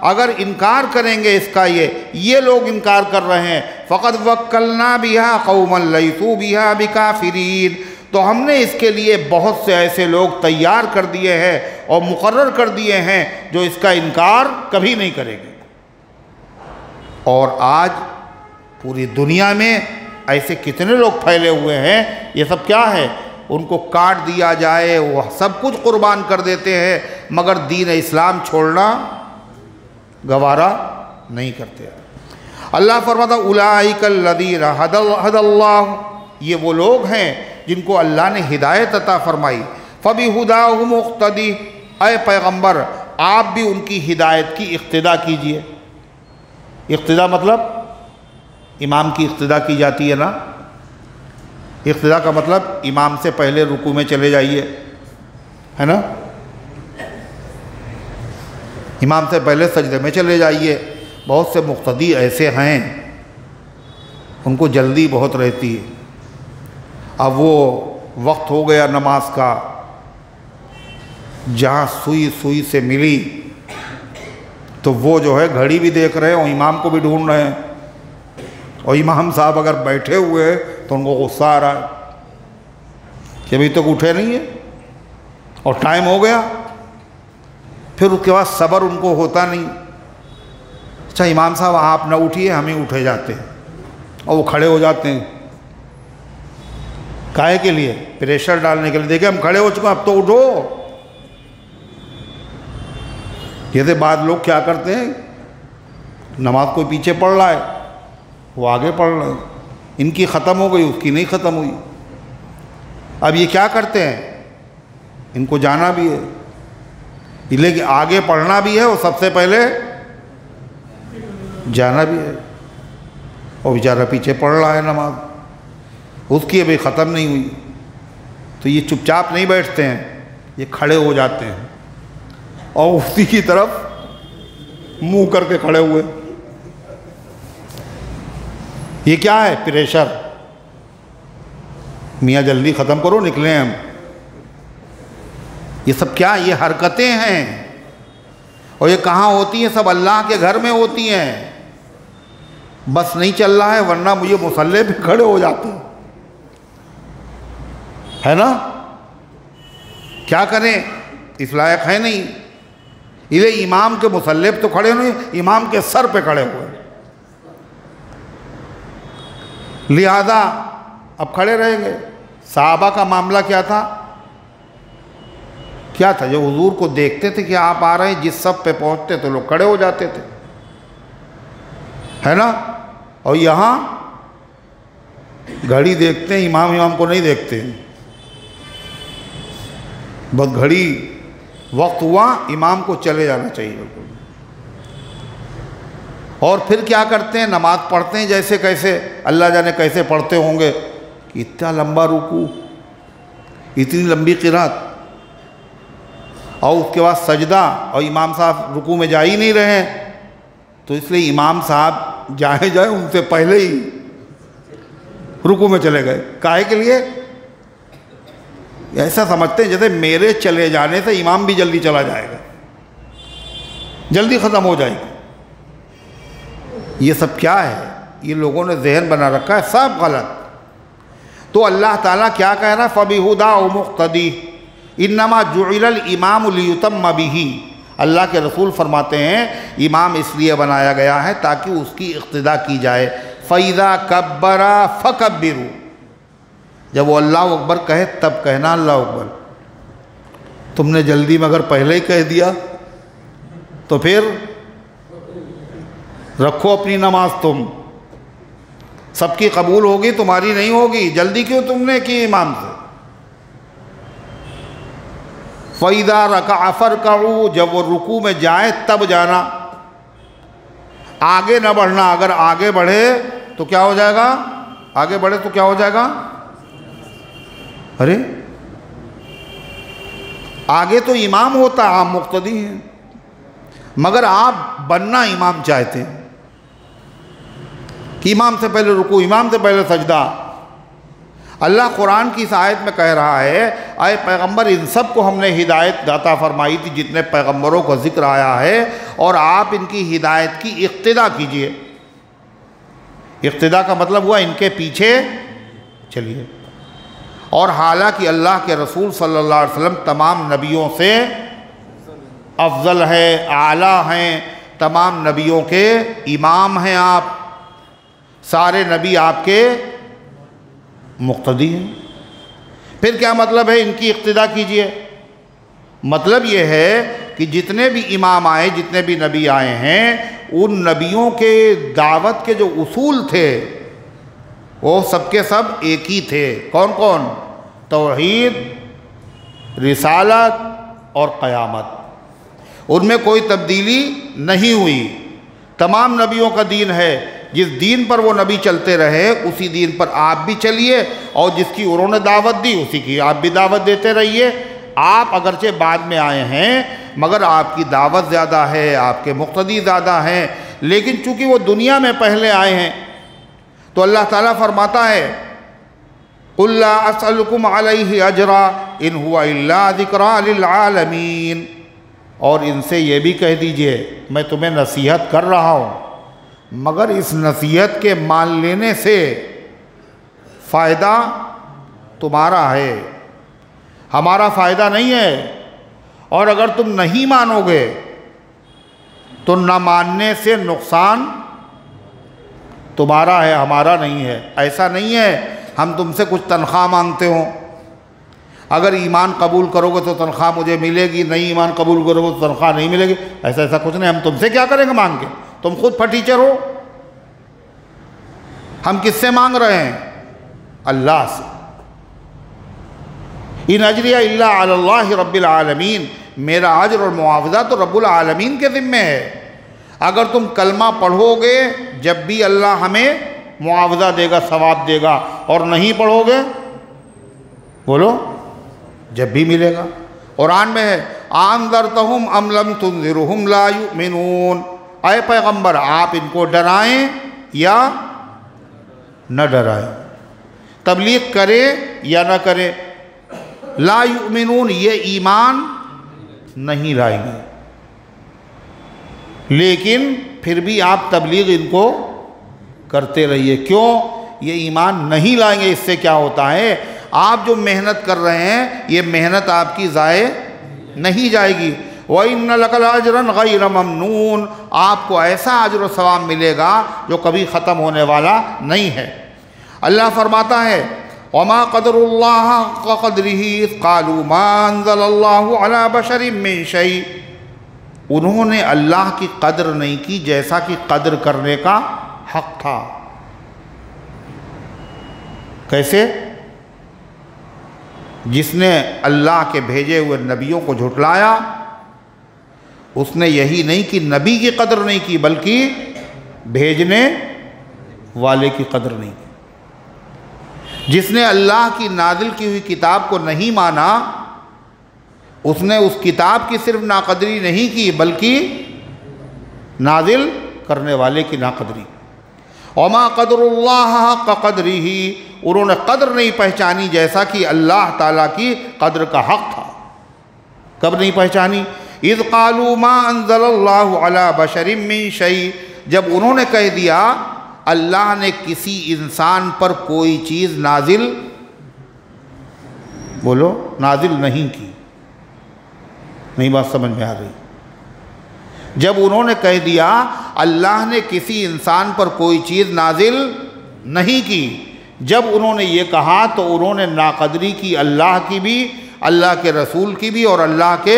अगर इनकार करेंगे इसका ये लोग इनकार कर रहे हैं, फ़क़द वक्कलना बिहा क़ौमन लैसू बिहा बिकाफ़िरीन, तो हमने इसके लिए बहुत से ऐसे लोग तैयार कर दिए हैं और मुकर्रर कर दिए हैं जो इसका इनकार कभी नहीं करेंगे। और आज पूरी दुनिया में ऐसे कितने लोग फैले हुए हैं, ये सब क्या है, उनको काट दिया जाए वो सब कुछ कुर्बान कर देते हैं, मगर दीन इस्लाम छोड़ना गवारा नहीं करते। अल्लाह फरमाता उलाइकल लज़ीना हदल्लाह, ये वो लोग हैं जिनको अल्लाह ने हिदायत अता फरमाई। फ़बिहुदाहु मुक़्तदी, ऐ पैगम्बर आप भी उनकी हिदायत की इक़्तिदा कीजिए। इक़्तिदा मतलब इमाम की इक़्तिदा की जाती है ना, इक़्तिदा का मतलब इमाम से पहले रुकू में चले जाइए, है ना, इमाम से पहले सजदे में चले जाइए। बहुत से मुक़्तदी ऐसे हैं उनको जल्दी बहुत रहती है, अब वो वक्त हो गया नमाज का, जहाँ सुई सुई से मिली तो वो जो है घड़ी भी देख रहे हैं और इमाम को भी ढूंढ रहे हैं, और इमाम साहब अगर बैठे हुए हैं तो उनको गुस्सा आ रहा है कि अभी तक उठे नहीं है और टाइम हो गया। फिर उसके बाद सब्र उनको होता नहीं, अच्छा इमाम साहब आप ना उठिए, हम ही उठे जाते हैं, और वो खड़े हो जाते हैं। काहे के लिए? प्रेशर डालने के लिए, देखिए हम खड़े हो चुके हैं, अब तो उठो। जैसे बाद लोग क्या करते हैं, नमाज कोई पीछे पढ़ रहा है वो आगे पढ़ रहे हैं, इनकी ख़त्म हो गई उसकी नहीं ख़त्म हुई। अब ये क्या करते हैं, इनको जाना भी है, लेकिन आगे पढ़ना भी है और सबसे पहले जाना भी है, और बेचारा पीछे पढ़ रहा है नमाज, उसकी अभी ख़त्म नहीं हुई। तो ये चुपचाप नहीं बैठते हैं, ये खड़े हो जाते हैं और उसी की तरफ मुंह करके खड़े हुए। ये क्या है? प्रेशर, मियाँ जल्दी ख़त्म करो निकले हम। ये सब क्या, ये हरकतें हैं, और ये कहाँ होती हैं? सब अल्लाह के घर में होती हैं। बस नहीं चल रहा है, वरना मुझे मुसल्ले पे खड़े हो जाते हैं, है ना, क्या करें, इस लायक है नहीं, इधर इमाम के मुसल्ले पे तो खड़े नहीं, इमाम के सर पे खड़े हुए, लिहाजा अब खड़े रहेंगे। साहबा का मामला क्या था, क्या था, जो हुजूर को देखते थे कि आप आ रहे हैं, जिस सब पे पहुंचते तो लोग खड़े हो जाते थे, है ना। और यहाँ घड़ी देखते हैं, इमाम को नहीं देखते, बस घड़ी वक्त हुआ इमाम को चले जाना चाहिए बिल्कुल। और फिर क्या करते हैं, नमाज पढ़ते हैं जैसे कैसे, अल्लाह जाने कैसे पढ़ते होंगे कि इतना लंबा रुकू, इतनी लंबी क़िरात, और उसके बाद सजदा, और इमाम साहब रुकू में जा ही नहीं रहे हैं, तो इसलिए इमाम साहब जाए उनसे पहले ही रुकू में चले गए। काहे के लिए? ऐसा समझते हैं जैसे मेरे चले जाने से इमाम भी जल्दी चला जाएगा, जल्दी ख़त्म हो जाएगी। ये सब क्या है, ये लोगों ने जहन बना रखा है, सब गलत। तो अल्लाह ताला क्या कह रहा है, फ़बिहुदाहु मुक़्तदी इन्नमा जुइलल इमामु लियुतम्म बिही। अल्लाह के रसूल फरमाते हैं इमाम इसलिए बनाया गया है ताकि उसकी इक़्तिदा की जाए। फ़इज़ा कब्बरा फ़कब्बिरू, जब वो अल्लाह अकबर कहे तब कहना अल्लाह अकबर। तुमने जल्दी में अगर पहले ही कह दिया तो फिर रखो अपनी नमाज, तुम सबकी कबूल होगी, तुम्हारी नहीं होगी। जल्दी क्यों तुमने की इमाम से? फ़इज़ा रकअ फ़रकऊ, जब वो रुकू में जाए तब जाना, आगे न बढ़ना। अगर आगे बढ़े तो क्या हो जाएगा, आगे बढ़े तो क्या हो जाएगा, अरे आगे तो इमाम होता, आप मुक़्तदी हैं, मगर आप बनना इमाम चाहते हैं कि इमाम से पहले रुकू, इमाम से पहले सजदा। अल्लाह कुरान की इस आयत में कह रहा है, आए पैगंबर इन सब को हमने हिदायत अता फरमाई थी जितने पैगंबरों का जिक्र आया है, और आप इनकी हिदायत की इक्तिदा कीजिए। इक्तिदा का मतलब हुआ इनके पीछे चलिए। और हालांकि अल्लाह के रसूल सल्लल्लाहु अलैहि वसल्लम तमाम नबियों से अफजल है, आला हैं, तमाम नबियों के इमाम हैं आप, सारे नबी आपके मुक्तदी हैं। फिर क्या मतलब है इनकी इक्तिदा कीजिए? मतलब ये है कि जितने भी इमाम आए, जितने भी नबी आए हैं, उन नबियों के दावत के जो उसूल थे वो सबके सब एक ही थे। कौन कौन? तौहीद, रिसालत और क़यामत। उनमें कोई तब्दीली नहीं हुई। तमाम नबियों का दीन है, जिस दीन पर वो नबी चलते रहे उसी दीन पर आप भी चलिए, और जिसकी उन्होंने दावत दी उसी की आप भी दावत देते रहिए। आप अगरचे बाद में आए हैं मगर आपकी दावत ज़्यादा है, आपके मुक्तदी ज़्यादा हैं, लेकिन चूँकि वो दुनिया में पहले आए हैं तो अल्लाह ताला फरमाता है, कुल ला असअलुकुम अलैहि अजरा इन हुवा इल्ला ज़िक्रा लिल आलमीन। और इनसे ये भी कह दीजिए मैं तुम्हें नसीहत कर रहा हूँ, मगर इस नसीहत के मान लेने से फ़ायदा तुम्हारा है, हमारा फ़ायदा नहीं है। और अगर तुम नहीं मानोगे तो न मानने से नुकसान तुम्हारा है, हमारा नहीं है। ऐसा नहीं है हम तुमसे कुछ तनख्वाह मांगते हो, अगर ईमान कबूल करोगे तो तनख्वाह मुझे मिलेगी, नहीं ईमान कबूल करोगे तो तनख्वाह नहीं मिलेगी। ऐसा कुछ नहीं। हम तुमसे क्या करेंगे मांग के? तुम खुद फटीचर हो। हम किससे मांग रहे हैं? अल्लाह से। इन अजरिया इल्ला अल्लाह रब्बिल आलमीन, मेरा अजर और मुआवजा तो रब्बुल आलमीन के ज़िम्मे है। अगर तुम कलमा पढ़ोगे जब भी अल्लाह हमें मुआवजा देगा, सवाब देगा, और नहीं पढ़ोगे बोलो जब भी मिलेगा। कुरान में है आनज़रतहुम अम लम तुनज़िरहुम ला युमिनून। ऐ पैगंबर आप इनको डराएं या न डराएं, तबलीग करें या न करें, ला युमिनून ये ईमान नहीं लाएंगे, लेकिन फिर भी आप तबलीग इनको करते रहिए। क्यों? ये ईमान नहीं लाएंगे। इससे क्या होता है, आप जो मेहनत कर रहे हैं ये मेहनत आपकी ज़ाये नहीं जाएगी। व इन्न लकल अजरन गैर ममनून, आपको ऐसा अजर व सवाब मिलेगा जो कभी ख़त्म होने वाला नहीं है। अल्लाह फरमाता है वमा क़दरुल्लाह हक़्क़ क़द्रिही इज़ क़ालू मा अंज़लल्लाहु अला बशरिम मिन शै। उन्होंने अल्लाह की कदर नहीं की जैसा कि कदर करने का हक़ था। कैसे? जिसने अल्लाह के भेजे हुए नबियों को झुटलाया उसने यही नहीं कि नबी की कदर नहीं की, बल्कि भेजने वाले की कदर नहीं की। जिसने अल्लाह की नाजिल की हुई किताब को नहीं माना उसने उस किताब की सिर्फ नाकदरी नहीं की बल्कि नाजिल करने वाले की नाकदरी। वमा क़दरुल्लाह हक़्क़ क़द्रिही, उन्होंने कदर नहीं पहचानी जैसा कि अल्लाह ताला की कदर का हक़ था। कब नहीं पहचानी? इज़ क़ालू मा अंज़लल्लाहु अला बशरिम मिन शै, जब उन्होंने कह दिया अल्लाह ने किसी इंसान पर कोई चीज़ नाजिल, बोलो नाजिल नहीं की। नहीं बात समझ में आ रही? जब उन्होंने कह दिया अल्लाह ने किसी इंसान पर कोई चीज़ नाजिल नहीं की, जब उन्होंने ये कहा तो उन्होंने नाकदरी की, अल्लाह की भी, अल्लाह के रसूल की भी और अल्लाह के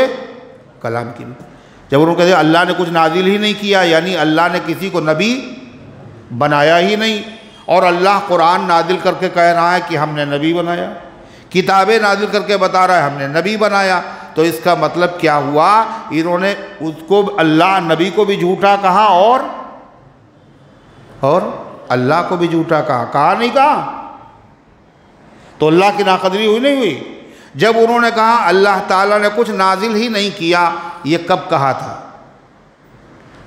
कलाम की भी। जब उन्होंने कह दिया अल्लाह ने कुछ नाजिल ही नहीं किया, यानी अल्लाह ने किसी को नबी बनाया ही नहीं, और अल्लाह कुरान नाजिल करके कह रहा है कि हमने नबी बनाया, किताबें नाजिल करके बता रहा है हमने नबी बनाया, तो इसका मतलब क्या हुआ? इन्होंने उसको अल्लाह नबी को भी झूठा कहा और अल्लाह को भी झूठा कहा। कहा नहीं कहा? तो अल्लाह की नाकदरी हुई नहीं हुई? जब उन्होंने कहा अल्लाह ताला ने कुछ नाजिल ही नहीं किया, ये कब कहा था?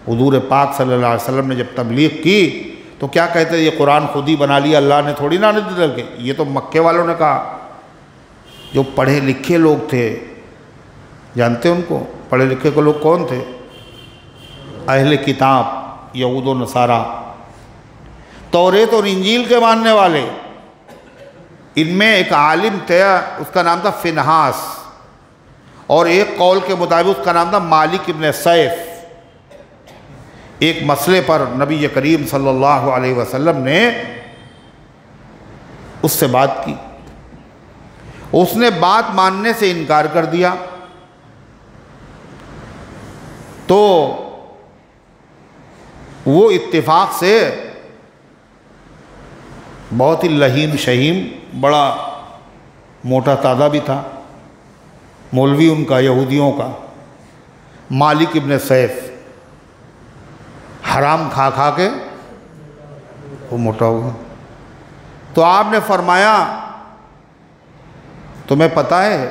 हुजूर पाक सल्लल्लाहु अलैहि वसल्लम ने जब तबलीग की तो क्या कहते ये कुरान खुद ही बना लिया, अल्लाह ने थोड़ी ना नाजिल के। ये तो मक्के वालों ने कहा, जो पढ़े लिखे लोग थे, जानते उनको पढ़े लिखे को लोग कौन थे? अहले किताब, यहूद व नसारा, तौरेत और इंजील के मानने वाले। इनमें एक आलिम थे, उसका नाम था फिनहास, और एक कौल के मुताबिक उसका नाम था मालिक इब्न सैफ। एक मसले पर नबी करीम सल्लल्लाहु अलैहि वसल्लम ने उससे बात की, उसने बात मानने से इनकार कर दिया, तो वो इत्तेफाक से बहुत ही लहीम शहीम, बड़ा मोटा ताज़ा भी था, मौलवी उनका यहूदियों का, मालिक इब्न सैफ, हराम खा खा के वो मोटा हुआ। तो आपने फरमाया, तुम्हें पता है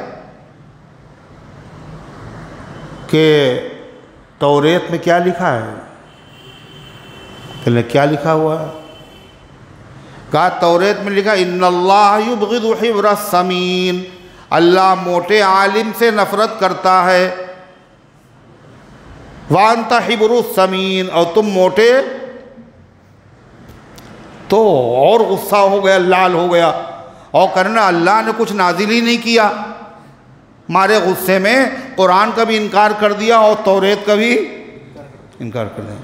कि तौरेत में क्या लिखा है? कहले क्या लिखा हुआ है? कहा तौरेत में लिखा इन्नल्लाह युबग़िदु हिब्र समीन, अल्लाह मोटे आलिम से नफ़रत करता है, वांता हिब्रु समीन, और तुम मोटे। तो और गुस्सा हो गया, लाल हो गया, और करना अल्लाह ने कुछ नाजिल ही नहीं किया। मारे गुस्से में कुरान का भी इनकार कर दिया और तौरेत का भी इनकार कर दिया।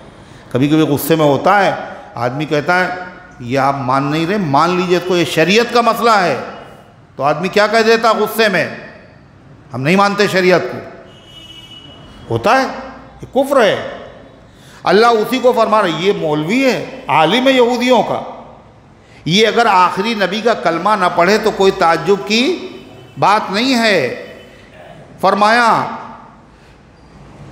कभी कभी गुस्से में होता है आदमी, कहता है ये आप मान नहीं रहे, मान लीजिए इसको, ये शरीयत का मसला है, तो आदमी क्या कह देता गुस्से में, हम नहीं मानते शरीयत को। होता है, ये कुफ्र है। अल्लाह उसी को फरमा रहा है, ये मौलवी है, आलिम है यहूदियों का, ये अगर आखिरी नबी का कलमा ना पढ़े तो कोई ताज्जुब की बात नहीं है। फरमाया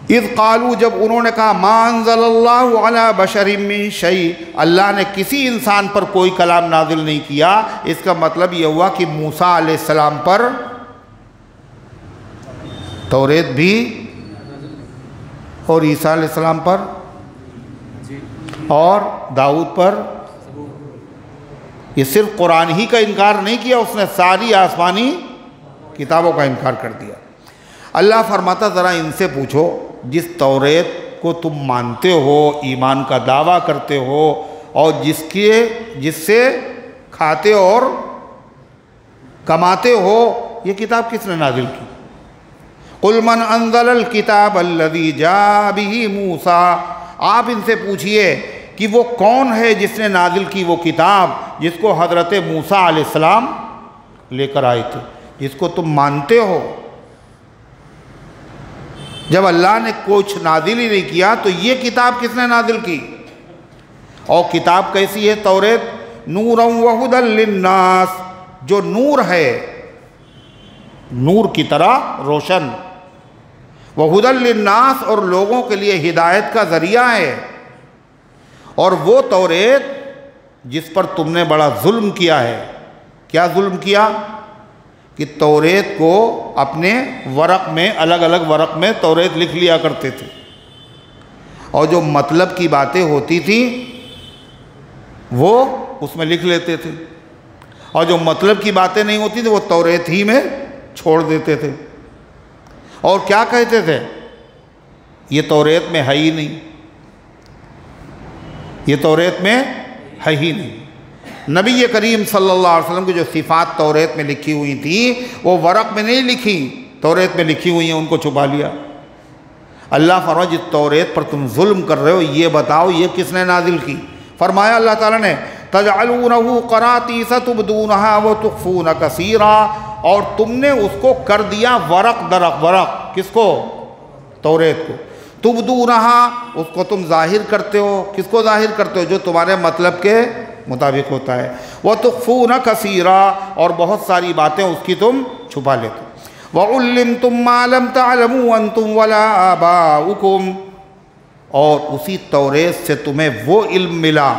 इज़ क़ालू, जब उन्होंने कहा मा अंज़लल्लाहु अला बशरिम मिन शै, अल्लाह ने किसी इंसान पर कोई कलाम नाजिल नहीं किया। इसका मतलब यह हुआ कि मूसा अलैहिस्सलाम पर तौरेत भी और ईसा अलैहिस्सलाम पर और दाऊद पर। ये सिर्फ कुरान ही का इनकार नहीं किया उसने, सारी आसमानी किताबों का इनकार कर दिया। अल्लाह फरमाता ज़रा इनसे पूछो, जिस तौरेत को तुम मानते हो, ईमान का दावा करते हो, और जिससे खाते और कमाते हो, ये किताब किसने नाजिल की? कुल मन अंज़लल किताब अल्लज़ी जा बिही मूसा, आप इनसे पूछिए कि वो कौन है जिसने नाजिल की वो किताब जिसको हज़रत मूसा अलैहिस्सलाम लेकर आए थे, जिसको तुम मानते हो। जब अल्लाह ने कुछ नाजिल ही नहीं किया तो ये किताब किसने नाजिल की? और किताब कैसी है तौरेत? नूरन व हुदल लिन्नास, जो नूर है, नूर की तरह रोशन, व हुदल लिन्नास, और लोगों के लिए हिदायत का ज़रिया है। और वो तौरेत जिस पर तुमने बड़ा जुल्म किया है। क्या जुल्म किया? कि तौरेत को अपने वरक़ में, अलग अलग वरक़ में तौरेत लिख लिया करते थे, और जो मतलब की बातें होती थी वो उसमें लिख लेते थे, और जो मतलब की बातें नहीं होती थी वो तौरेत ही में छोड़ देते थे। और क्या कहते थे? ये तौरेत में है ही नहीं, ये तौरेत में है ही नहीं। नबी करीम सल्लल्लाहु अलैहि वसल्लम की जो सिफ़ात तौरेत में लिखी हुई थी वो वरक़ में नहीं लिखी, तौरेत में लिखी हुई हैं, उनको छुपा लिया। अल्लाह फरमा जिस तौरेत पर तुम जुल्म कर रहे हो ये बताओ ये किसने नाजिल की? फरमाया अल्लाह ताला ने तजअलूनहु क़रातीस तुबदूनहा व तुख़फ़ून कसीरा, और तुमने उसको कर दिया वरक़ दरक़ वरक़। किसको? तौरेत को। तुबदूनहा, उसको तुम जाहिर करते हो। किसको जाहिर करते हो? जो तुम्हारे मतलब के मुताबिक होता है। वह तुख़फ़ून कसीरा, और बहुत सारी बातें उसकी तुम छुपा लेते हो। व उल्लिमतुम मा लम तअलमू अंतुम वला आबाउकुम, और उसी तौरेत से तुम्हें वो इल्म मिला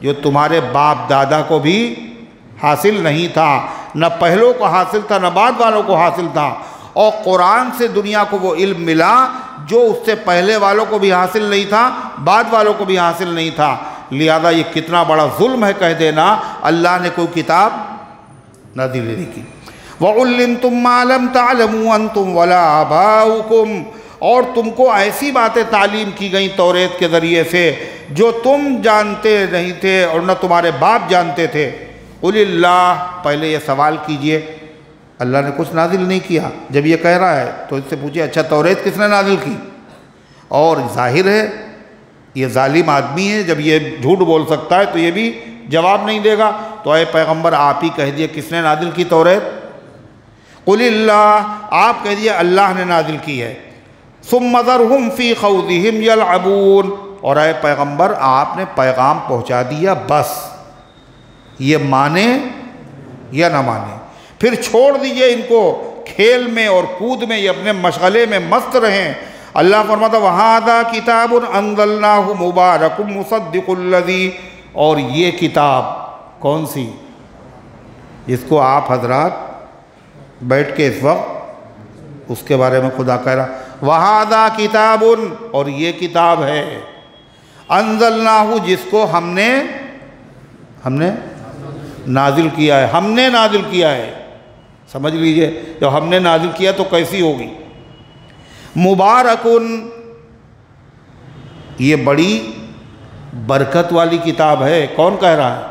जो तुम्हारे बाप दादा को भी हासिल नहीं था, न पहलों को हासिल था न बाद वालों को हासिल था। और कुरान से दुनिया को वो इल्म मिला जो उससे पहले वालों को भी हासिल नहीं था, बाद वालों को भी हासिल नहीं था। लिहाजा ये कितना बड़ा जुल्म है कह देना अल्लाह ने कोई किताब नाज़िल नहीं की। वउल्लिमतुम मा लम तअलमू अंतुम वला आबाउकुम, और तुमको ऐसी बातें तालीम की गई तौरेत के ज़रिए से जो तुम जानते नहीं थे और न तुम्हारे बाप जानते थे। कुलिल्लाह, पहले ये सवाल कीजिए, अल्लाह ने कुछ नाजिल नहीं किया। जब ये कह रहा है तो इससे पूछिए अच्छा तौरेत किसने नाजिल की? और जाहिर है ये जालिम आदमी है, जब ये झूठ बोल सकता है तो ये भी जवाब नहीं देगा। तो ऐ पैगंबर आप ही कह दिए किसने नाजिल की तौरेत? कुलिल्लाह, आप कह दिए अल्लाह ने नाजिल की है। सुम्मा ज़रहुम फ़ी खौज़िहिम यलअबून, और ऐ पैगंबर आपने पैगाम पहुँचा दिया, बस ये माने या ना माने, फिर छोड़ दीजिए इनको खेल में और कूद में, ये अपने मशगले में मस्त रहें। अल्लाह फरमाता वहादा किताबुन अंज़लनाहु मुबारकुम मुसद्दिकुल्लज़ी, और ये किताब कौन सी जिसको आप हजरात बैठ के इस वक्त उसके बारे में खुदा कह रहा वहादा किताबुन, और ये किताब है अंज़लनाहु जिसको हमने नाजिल किया है, हमने नाजिल किया है। समझ लीजिए जब हमने नाजिल किया तो कैसी होगी। मुबारकुन, ये बड़ी बरकत वाली किताब है। कौन कह रहा है?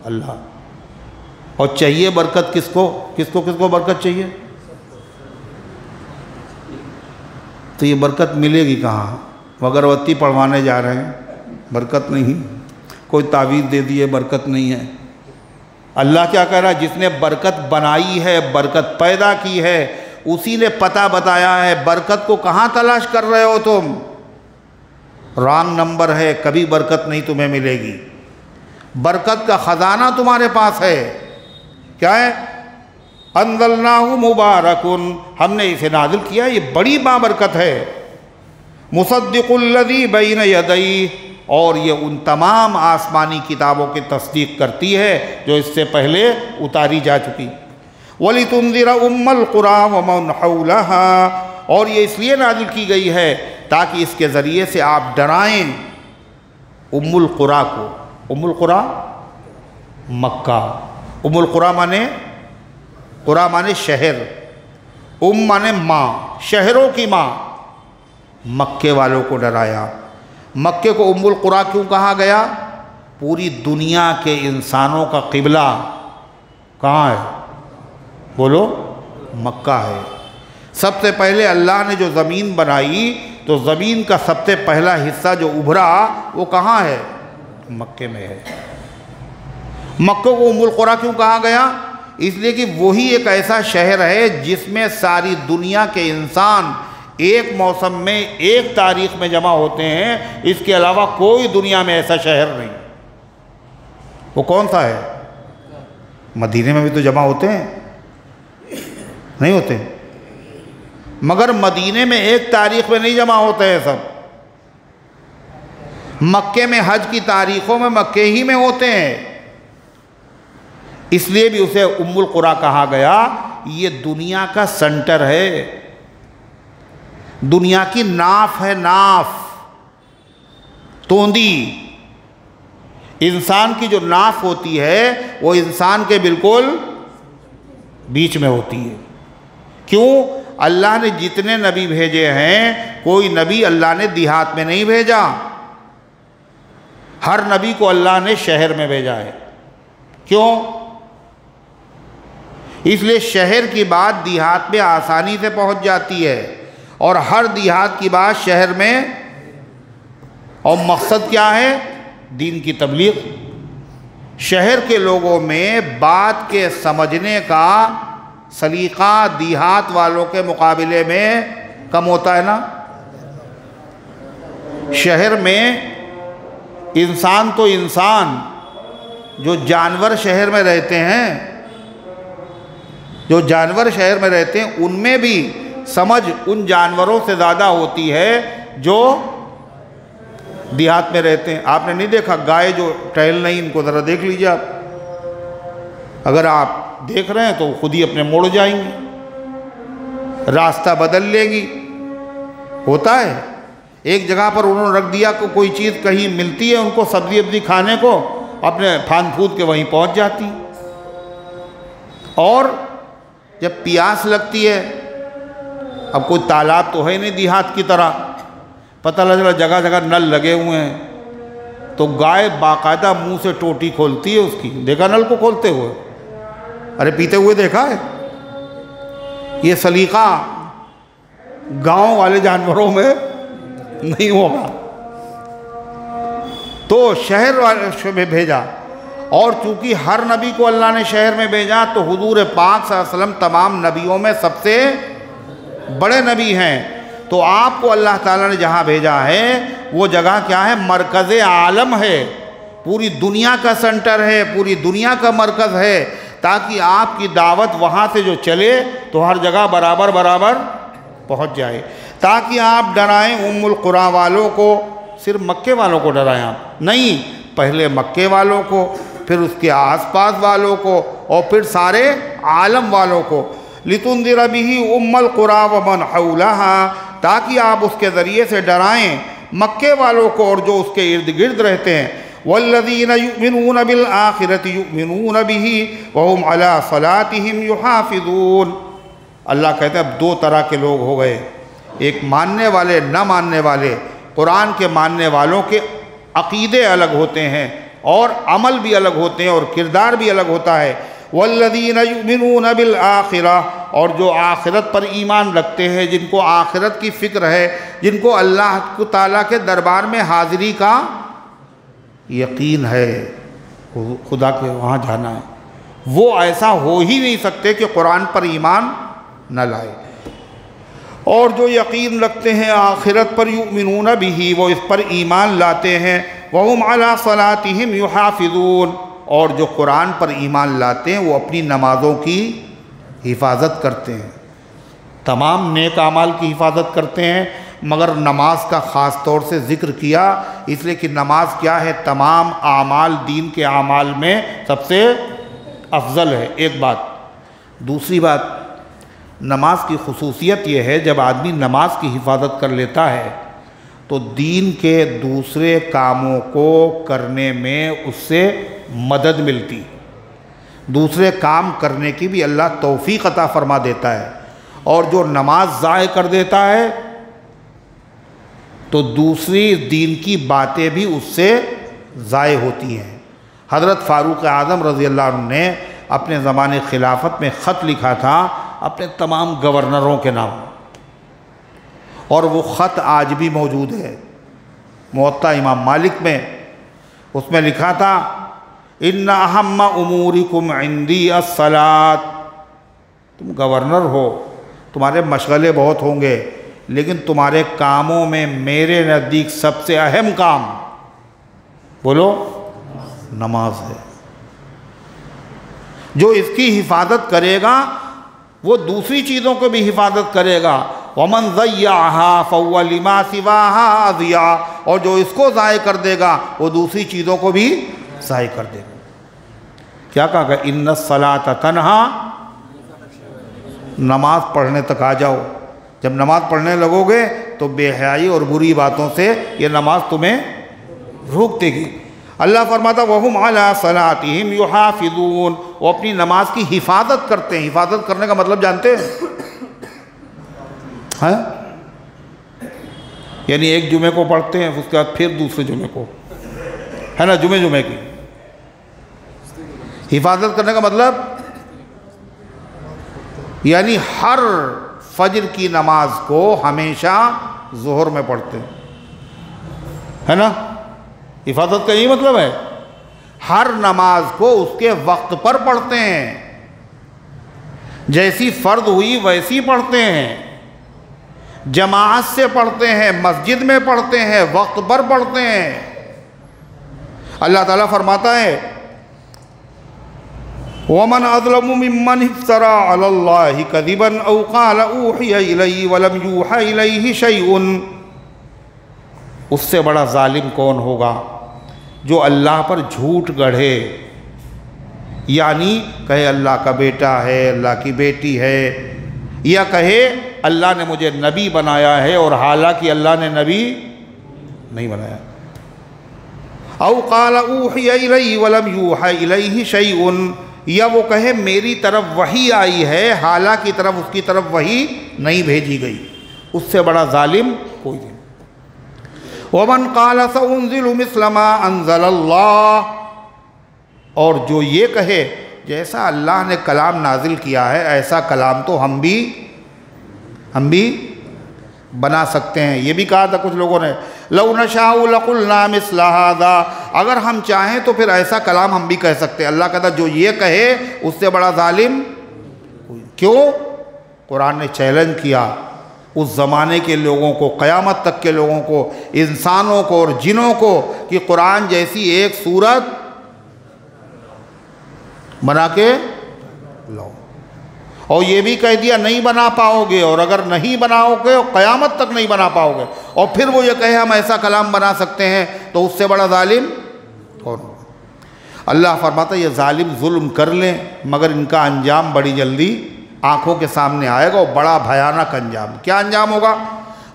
अल्लाह। और चाहिए बरकत किसको किसको किसको बरकत चाहिए? तो ये बरकत मिलेगी कहाँ? अगरबत्ती पढ़वाने जा रहे हैं, बरकत नहीं। कोई तावीज़ दे दिए, बरकत नहीं है। अल्लाह क्या कह रहा है? जिसने बरकत बनाई है, बरकत पैदा की है, उसी ने पता बताया है। बरकत को कहाँ तलाश कर रहे हो तुम? रॉन्ग नंबर है, कभी बरकत नहीं तुम्हें मिलेगी। बरकत का ख़जाना तुम्हारे पास है। क्या है? अंज़लनाहु मुबारकुन, हमने इसे नाज़िल किया, ये बड़ी बाबरकत है। मुसद्दिकुल्लज़ी बैन यदैहि, और ये उन तमाम आसमानी किताबों की तस्दीक करती है जो इससे पहले उतारी जा चुकी। वलितुंज़िरा उम्मल क़ुरा व मन हौलहा, और ये इसलिए नाज़िल की गई है ताकि इसके ज़रिए से आप डराएं उम्मुल क़ुरा को। उम्मुल क़ुरा मक्का, उम्मुल क़ुरा माने, क़ुरा माने शहर, माने माँ, शहरों की माँ। मक्के वालों को डराया। मक्के को उम्मुल क़ुरा क्यों कहा गया? पूरी दुनिया के इंसानों का क़िबला कहाँ है? बोलो, मक्का है। सबसे पहले अल्लाह ने जो ज़मीन बनाई तो ज़मीन का सबसे पहला हिस्सा जो उभरा वो कहाँ है? मक्के में है। मक्के को उम्मुल क़ुरा क्यों कहा गया? इसलिए कि वही एक ऐसा शहर है जिसमें सारी दुनिया के इंसान एक मौसम में एक तारीख में जमा होते हैं। इसके अलावा कोई दुनिया में ऐसा शहर नहीं। वो कौन सा है? मदीने में भी तो जमा होते हैं, नहीं होते? मगर मदीने में एक तारीख में नहीं जमा होते हैं सब। मक्के में हज की तारीखों में मक्के ही में होते हैं। इसलिए भी उसे उम्मुल क़ुरा कहा गया। ये दुनिया का सेंटर है, दुनिया की नाफ है, नाफ, तोंदी। इंसान की जो नाफ होती है वो इंसान के बिल्कुल बीच में होती है। क्यों? अल्लाह ने जितने नबी भेजे हैं, कोई नबी अल्लाह ने देहात में नहीं भेजा। हर नबी को अल्लाह ने शहर में भेजा है। क्यों? इसलिए शहर की बात देहात में आसानी से पहुंच जाती है और हर देहात की बात शहर में। और मकसद क्या है? दीन की तबलीग। शहर के लोगों में बात के समझने का सलीका देहात वालों के मुकाबले में कम होता है ना। शहर में इंसान तो इंसान, जो जानवर शहर में रहते हैं, जो जानवर शहर में रहते हैं उनमें भी समझ उन जानवरों से ज़्यादा होती है जो देहात में रहते हैं। आपने नहीं देखा गाय जो टहल नहीं, इनको ज़रा देख लीजिए आप। अगर आप देख रहे हैं तो खुद ही अपने मुड़ जाएंगी, रास्ता बदल लेंगी। होता है। एक जगह पर उन्होंने रख दिया कि कोई चीज़ कहीं मिलती है उनको सब्जी वब्जी खाने को, अपने फान फूद के वहीं पहुंच जाती। और जब प्यास लगती है, अब कोई तालाब तो है नहीं देहात की तरह, पता लग रहा जगह जगह नल लगे हुए हैं, तो गाय बाकायदा मुंह से टोटी खोलती है उसकी। देखा नल को खोलते हुए? अरे पीते हुए देखा है? ये सलीका गांव वाले जानवरों में नहीं होगा। तो शहर वाले में भेजा, और चूंकि हर नबी को अल्लाह ने शहर में भेजा, तो हुजूर पाक सल्लल्लाहु अलैहि वसल्लम तमाम नबियों में सबसे बड़े नबी हैं। तो आपको अल्लाह ताला ने जहाँ भेजा है वो जगह क्या है? मरकज़ आलम है, पूरी दुनिया का सेंटर है, पूरी दुनिया का मरकज़ है, ताकि आपकी दावत वहाँ से जो चले तो हर जगह बराबर बराबर पहुँच जाए, ताकि आप डराएं उम्मुल कुरा वालों को। सिर्फ मक्के वालों को डराएं आप नहीं, पहले मक्के वालों को, फिर उसके आसपास वालों को, और फिर सारे आलम वालों को। लितुंदिर बिही उम्मुल कुरा व मन हौलहा, ताकि आप उसके ज़रिए से डराएं मक्के वालों को और जो उसके इर्द गिर्द रहते हैं। वल्लज़ीना युमिनून बिल आखिरति युमिनून बिही व हुम अला सलातिहिम युहाफ़िज़ून। अल्लाह कहते हैं अब दो तरह के लोग हो गए, एक मानने वाले, न मानने वाले। कुरान के मानने वालों के अक़ीदे अलग होते हैं और अमल भी अलग होते हैं और किरदार भी अलग होता है। वल्लज़ीना युमिनून बिल आखिरा, और जो आखिरत पर ईमान रखते हैं, जिनको आखिरत की फ़िक्र है, जिनको अल्लाह ताला के दरबार में हाज़िरी का यकीन है, खुदा के वहाँ जाना है, वो ऐसा हो ही नहीं सकते कि कुरान पर ईमान न लाए। और जो यकीन रखते हैं आखिरत पर, युमिनून बिही, वो इस पर ईमान लाते हैं। वहुम अला सलातिहिम युहाफ़िज़ून, और जो कुरान पर ईमान लाते हैं वो अपनी नमाज़ों की हिफाजत करते हैं, तमाम नेक आमाल की हिफाजत करते हैं, मगर नमाज का ख़ास तौर से ज़िक्र किया इसलिए कि नमाज क्या है? तमाम आमाल, दीन के आमाल में सबसे अफजल है, एक बात। दूसरी बात, नमाज की खुसूसियत यह है, जब आदमी नमाज की हिफाजत कर लेता है तो दीन के दूसरे कामों को करने में उससे मदद मिलती, दूसरे काम करने की भी अल्लाह तौफीक अता फरमा देता है। और जो नमाज ज़ाय कर देता है तो दूसरी दीन की बातें भी उससे ज़ाय होती हैं। हज़रत फ़ारूक आज़म रज़ी अल्लाह अन्हु ने अपने ज़माने खिलाफत में ख़त लिखा था अपने तमाम गवर्नरों के नाम, और वो ख़त आज भी मौजूद है मुवत्ता इमाम मालिक में। उसमें लिखा था, इन्ना अहम्मा उमूरिकुम इंदी अस्सलात। तुम गवर्नर हो, तुम्हारे मशगले बहुत होंगे, लेकिन तुम्हारे कामों में मेरे नज़दीक सबसे अहम काम, बोलो, नमाज है। जो इसकी हिफाजत करेगा वो दूसरी चीज़ों को भी हिफाजत करेगा। वमन ज़य्याहा फ़हुव्व लिमा सिवाहा अज़िया, और जो इसको ज़ाय कर देगा वो दूसरी चीज़ों को भी ज़ाय कर देगा। क्या कहा? इन्ना सलात तन्हा, नमाज पढ़ने तक आ जाओ। जब नमाज पढ़ने लगोगे तो बेहयाई और बुरी बातों से ये नमाज तुम्हें रोक देगी। अल्लाह फरमाता वहुम अला सलातिहिम युहाफ़िज़ून, वो अपनी नमाज की हिफाजत करते हैं। हिफाजत करने का मतलब जानते हैं? हैं? यानी एक जुमे को पढ़ते हैं, उसके बाद फिर दूसरे जुमे को, है ना, जुमे जुमे की हिफाजत करने का मतलब यानी हर फजर की नमाज को हमेशा ज़ोहर में पढ़ते हैं, है ना। हिफाजत का यही मतलब है, हर नमाज को उसके वक्त पर पढ़ते हैं, जैसी फ़र्द हुई वैसी पढ़ते हैं, जमात से पढ़ते हैं, मस्जिद में पढ़ते हैं, वक्त पर पढ़ते हैं। अल्लाह ताला फरमाता है वमन अज़लमु मिम्मन इफ्तरा अलल्लाहि कज़िबन औ क़ाला ऊहिया इलैहि वलम यूहा इलैहि शैउन। उससे बड़ा जालिम कौन होगा जो अल्लाह पर झूठ गढ़े, यानी कहे अल्लाह का बेटा है, अल्लाह की बेटी है, या कहे अल्लाह ने मुझे नबी बनाया है और हालांकि अल्लाह ने नबी नहीं बनाया। औ क़ाल ऊहिया इलैहि वलम यूहा इलैहि शैउन, या वो कहे मेरी तरफ वही आई है हालांकि तरफ उसकी तरफ वही नहीं भेजी गई। उससे बड़ा जालिम कोई नहीं। वमन क़ाल सउन्ज़िलु मिस्ल मा अंज़लल्लाह, और जो ये कहे जैसा अल्लाह ने कलाम नाजिल किया है ऐसा कलाम तो हम भी बना सकते हैं। ये भी कहा था कुछ लोगों ने, लौ नशाउ लकुलना मिस्ल हाज़ा, अगर हम चाहें तो फिर ऐसा कलाम हम भी कह सकते हैं। अल्लाह कहता जो ये कहे उससे बड़ा जालिम क्यों? कुरान ने चैलेंज किया उस ज़माने के लोगों को, क़यामत तक के लोगों को, इंसानों को और जिनों को, कि कुरान जैसी एक सूरत बना के लाओ। और ये भी कह दिया नहीं बना पाओगे, और अगर नहीं बनाओगे और क़यामत तक नहीं बना पाओगे, और फिर वो ये कहे हम ऐसा कलाम बना सकते हैं, तो उससे बड़ा जालिम कौन होगा? अल्लाह फरमाता ये जालिम जुल्म कर लें मगर इनका अंजाम बड़ी जल्दी आँखों के सामने आएगा, और बड़ा भयानक अंजाम। क्या अंजाम होगा?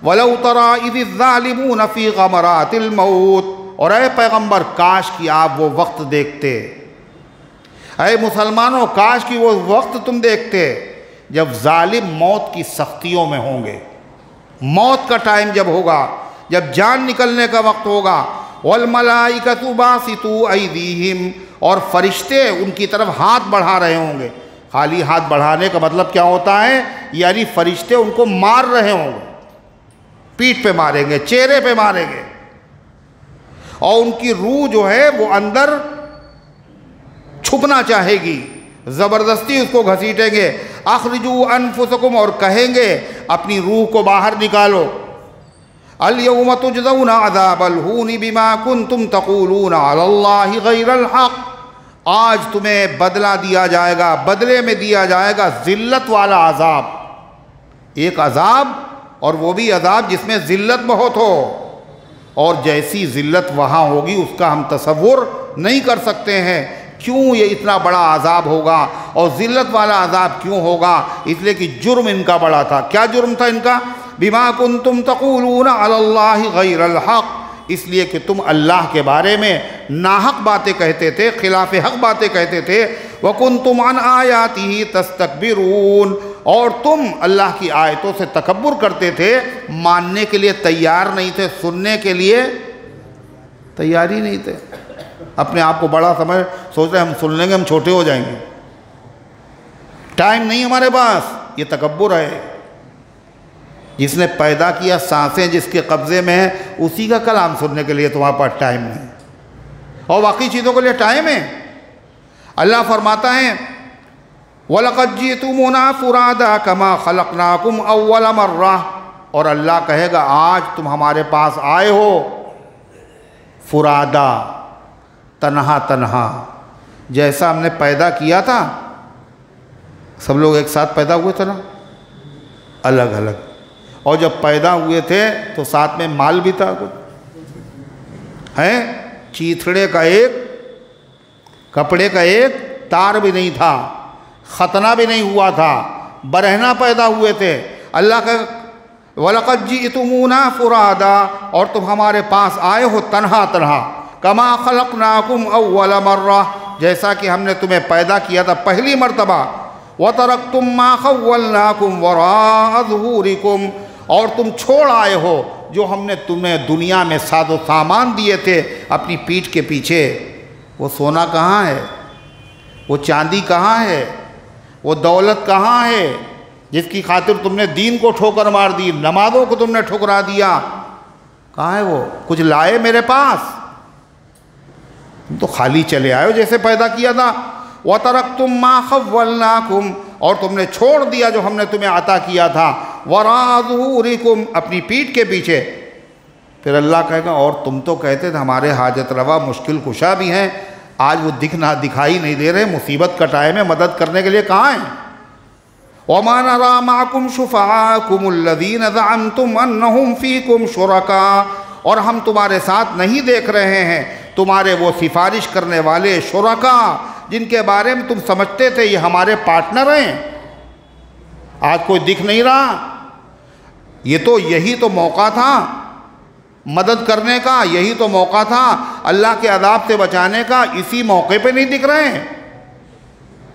वलौ तरा इज़ ज़ालिमून फ़ी ग़मरातिल मौत, और ऐ पैगम्बर काश कि आप वो वक्त देखते, ऐ मुसलमानों काश कि वो वक्त तुम देखते जब जालिम मौत की सख्तियों में होंगे। मौत का टाइम जब होगा, जब जान निकलने का वक्त होगा, वल मलाइकतु बासितू ऐदीहिम, और फरिश्ते उनकी तरफ हाथ बढ़ा रहे होंगे। खाली हाथ बढ़ाने का मतलब क्या होता है? यानी फरिश्ते उनको मार रहे होंगे, पीठ पे मारेंगे, चेहरे पे मारेंगे, और उनकी रूह जो है वो अंदर छुपना चाहेगी, ज़बरदस्ती उसको घसीटेंगे। अखरिजू अनफुसकुम, और कहेंगे अपनी रूह को बाहर निकालो। अल यौम तुजज़ौना अज़ाबल हून बिमा कुन्तुम तक़ूलून अलल्लाहि गैरल हक़, आज तुम्हें बदला दिया जाएगा, बदले में दिया जाएगा ज़िल्लत वाला अज़ाब। एक अज़ाब, और वो भी अज़ाब जिसमें ज़िल्लत बहुत हो, और जैसी ज़िल्लत वहाँ होगी उसका हम तसव्वुर नहीं कर सकते हैं। क्यों ये इतना बड़ा अज़ाब होगा, और ज़िल्लत वाला अज़ाब क्यों होगा? इसलिए कि जुर्म इनका बड़ा था। क्या जुर्म था इनका? बिमा कुन्तुम तक़ूलून अलल्लाहि गैरल हक़, इसलिए कि तुम अल्लाह के बारे में नाहक बातें कहते थे, खिलाफ हक़ बातें कहते थे। व कुन्तुम अन आयातिही तस्तकबिरून, और तुम अल्लाह की आयतों से तकब्बुर करते थे, मानने के लिए तैयार नहीं थे, सुनने के लिए तैयार ही नहीं थे। अपने आप को बड़ा समझ सोच रहे हम सुन लेंगे, हम छोटे हो जाएंगे, टाइम नहीं हमारे पास। ये तकब्बुर है। जिसने पैदा किया, सांसें जिसके कब्ज़े में है, उसी का कलाम सुनने के लिए तुम्हारे पास टाइम नहीं, और बाकी चीज़ों के लिए टाइम है। अल्लाह फरमाता है वलक़द जीतुमूना फ़ुरादा कमा ख़लक़नाकुम अव्वल मर्रा, और अल्लाह कहेगा आज तुम हमारे पास आए हो फुरादा, तन्हा तन्हा, जैसा हमने पैदा किया था। सब लोग एक साथ पैदा हुए थे ना, अलग अलग, और जब पैदा हुए थे तो साथ में माल भी था कुछ है। चीथड़े का एक, कपड़े का एक तार भी नहीं था, खतना भी नहीं हुआ था, बरहना पैदा हुए थे। अल्लाह का वलक़द जीतुमूना फ़ुरादा, और तुम हमारे पास आए हो तन्हा तन्हा, कमा ख़लक़नाकुम अव्वल मर्रा, जैसा कि हमने तुम्हें पैदा किया था पहली मर्तबा। व तरक्तुम मा ख़व्वलनाकुम वराअ ज़ुहूरिकुम, और तुम छोड़ आए हो जो हमने तुम्हें दुनिया में सादो सामान दिए थे अपनी पीठ के पीछे। वो सोना कहाँ है, वो चांदी कहाँ है, वो दौलत कहाँ है जिसकी खातिर तुमने दीन को ठोकर मार दी, नमाज़ों को तुमने ठुकरा दिया, कहाँ है वो? कुछ लाए मेरे पास? तुम तो खाली चले आए हो जैसे पैदा किया था। व तरक्तुम मा ख़व्वलनाकुम, और तुमने छोड़ दिया जो हमने तुम्हें अता किया था, वराअ ज़ुहूरिकुम, अपनी पीठ के पीछे। फिर अल्लाह कहेगा और तुम तो कहते थे हमारे हाजत रवा मुश्किल कुशा भी हैं, आज वो दिखाई नहीं दे रहे, मुसीबत का टाइम है, मदद करने के लिए कहाँ हैं? वमा नरा माकुम शुफ़ाअकुमुल्लज़ीना ज़अमतुम अन्नहुम फ़ीकुम शुरका, और हम तुम्हारे साथ नहीं देख रहे हैं तुम्हारे वो सिफारिश करने वाले शुरका जिनके बारे में तुम समझते थे ये हमारे पार्टनर हैं, आज कोई दिख नहीं रहा। ये तो यही तो मौका था, मदद करने का यही तो मौका था, अल्लाह के अदाब से बचाने का, इसी मौके पे नहीं दिख रहे हैं।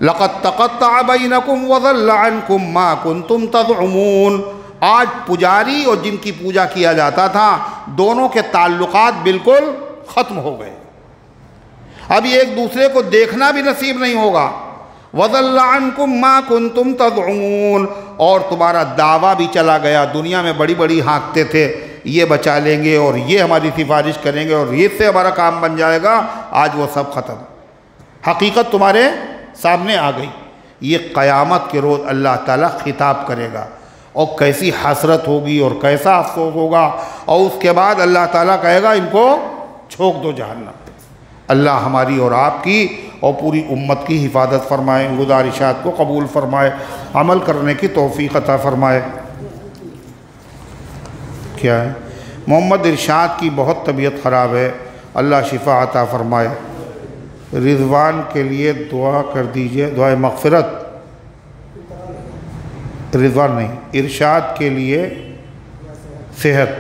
लक़द तक़त्तअ बैनकुम व ज़ल्ल अन्कुम मा कुन्तुम तज़उमून। आज पुजारी और जिनकी पूजा किया जाता था, दोनों के ताल्लुकात बिल्कुल ख़त्म हो गए। अब एक दूसरे को देखना भी नसीब नहीं होगा। वज़ल्ल अन्कुम मा कुन्तुम तज़उमून, और तुम्हारा दावा भी चला गया। दुनिया में बड़ी बड़ी हाँकते थे, ये बचा लेंगे और ये हमारी सिफारिश करेंगे और इससे हमारा काम बन जाएगा। आज वो सब ख़त्म, हकीकत तुम्हारे सामने आ गई। ये क़यामत के रोज़ अल्लाह ताला खिताब करेगा और कैसी हसरत होगी और कैसा अफसोस होगा। और उसके बाद अल्लाह ताला कहेगा इनको छोड़ दो जहन्नम। अल्लाह हमारी और आपकी और पूरी उम्मत की हिफाजत फरमाए, गुज़ारिशात को कबूल फरमाए, अमल करने की तौफ़ीक़ अता फरमाए। क्या है? मोहम्मद इरशाद की बहुत तबीयत ख़राब है, अल्लाह शिफा अता फरमाए। रिज़वान के लिए दुआ कर दीजिए, दुआए मग़फ़िरत। रिज़वान नहीं, इरशाद के लिए सेहत,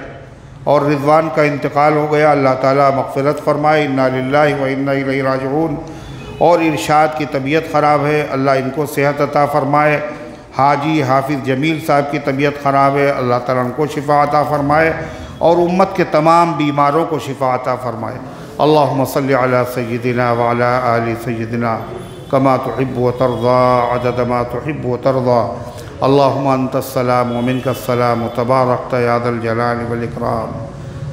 और रिज़वान का इंतकाल हो गया, अल्लाह ताला मग़फ़िरत फ़रमाए। इन्ना लिल्लाहि व इन्ना इलैहि राजिऊन। और इरशाद की तबीयत ख़राब है, अल्लाह इनको सेहत अता फ़रमाए। हाजी हाफिज़ जमील साहब की तबीयत ख़राब है, अल्लाह ताला उनको शिफ़ा अता फ़रमाए और उम्मत के तमाम बीमारों को शिफ़ा अता फ़रमाए। अल्लाहुम्मा सल्लि अला सय्यिदिना व अला आलि सय्यिदिना कमा तुहिब्बु व तर्ज़ा अदद मा तुहिब्बु व तर्ज़ा। अल्लाहुम्मा अंतस्सलाम व मिनकस्सलाम तबारकत या ज़ल जलालि वल इकराम।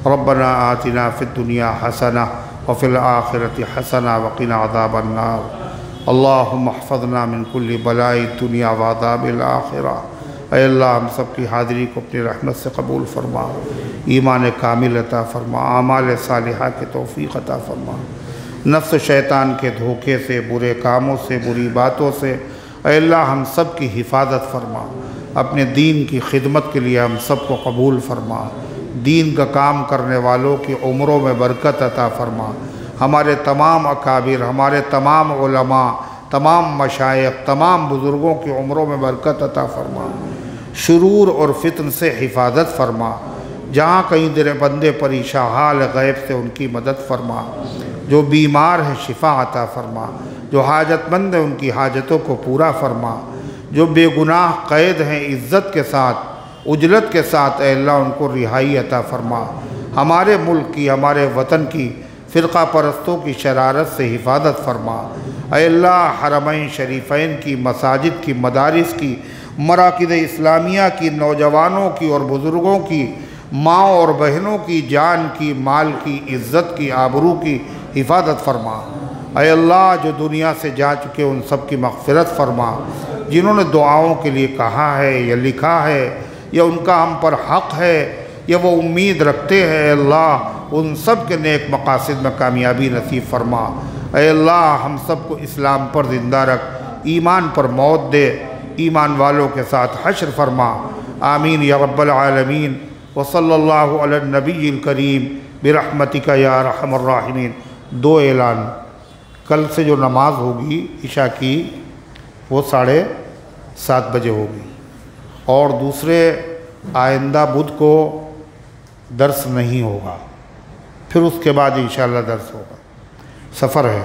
रब्बना आतिना फ़िद्दुनिया हसना व फ़िल आखिरति हसना व क़िना अज़ाबन नार। अल्लाहुम्मा अहफ़ज़ना मिन कुल्लि बलाइ दुनिया व अज़ाबिल आखिरा। ऐ अल्लाह हम सब की हाज़िरी को अपनी रहमत से कबूल फरमा, ईमान कामिल अता फरमा, आमाल सालिहा की तौफ़ीक़ अता फरमा। नफ्स शैतान के धोखे से, बुरे कामों से, बुरी बातों से ऐ अल्लाह हम सब की हिफाजत फरमा। अपने दीन की खिदमत के लिए हम सब को कबूल फरमा। दीन का काम करने वालों की उम्रों में बरकत अता फरमा। हमारे तमाम अकाबिर, हमारे तमाम उलमा, तमाम मशाइख, तमाम बुज़ुर्गों की उम्रों में बरकत अता फरमा। शुरूर और फितन से हिफाजत फरमा। जहाँ कहीं तेरे बंदे परेशान हाल गैब से उनकी मदद फरमा। जो बीमार है शिफा अता फरमा। जो हाजतमंद है उनकी हाजतों को पूरा फरमा। जो बेगुनाह कैद हैं इज़्ज़त के साथ, उजलत के साथ ऐ अल्लाह उनको रिहाई अता फरमा। हमारे मुल्क की, हमारे वतन की फ़िरक़ा परस्तों की शरारत से हिफाजत फरमा। ऐ अल्लाह हरमैन शरीफ़ैन की, मसाजिद की, मदारिस की, मराकिज़ इस्लामिया की, नौजवानों की और बुज़ुर्गों की, माँ और बहनों की जान की, माल की, इज़्ज़त की, आबरू की हिफाजत फरमा। ऐ अल्लाह जो दुनिया से जा चुके उन सब की मग़फ़िरत फरमा। जिन्होंने दुआओं के लिए कहा है या लिखा है या उनका हम पर हक़ है या वो उम्मीद रखते हैं, अल्लाह उन सब के नेक मक़ासिद में कामयाबी नसीब फरमा। ऐ अल्लाह हम सब को इस्लाम पर ज़िंदा रख, ईमान पर मौत दे, ईमान वालों के साथ हश्र फरमा। आमीन या रब्बल आलमीन। व सल्लल्लाहु अला नबील करीम बिरहमतिका या अरहमर राहिमीन। दो ऐलान, कल से जो नमाज होगी इशा की वो 7:30 बजे होगी, और दूसरे आइंदा बुध को दर्स नहीं होगा, फिर उसके बाद इंशाअल्लाह दर्स होगा। सफ़र है।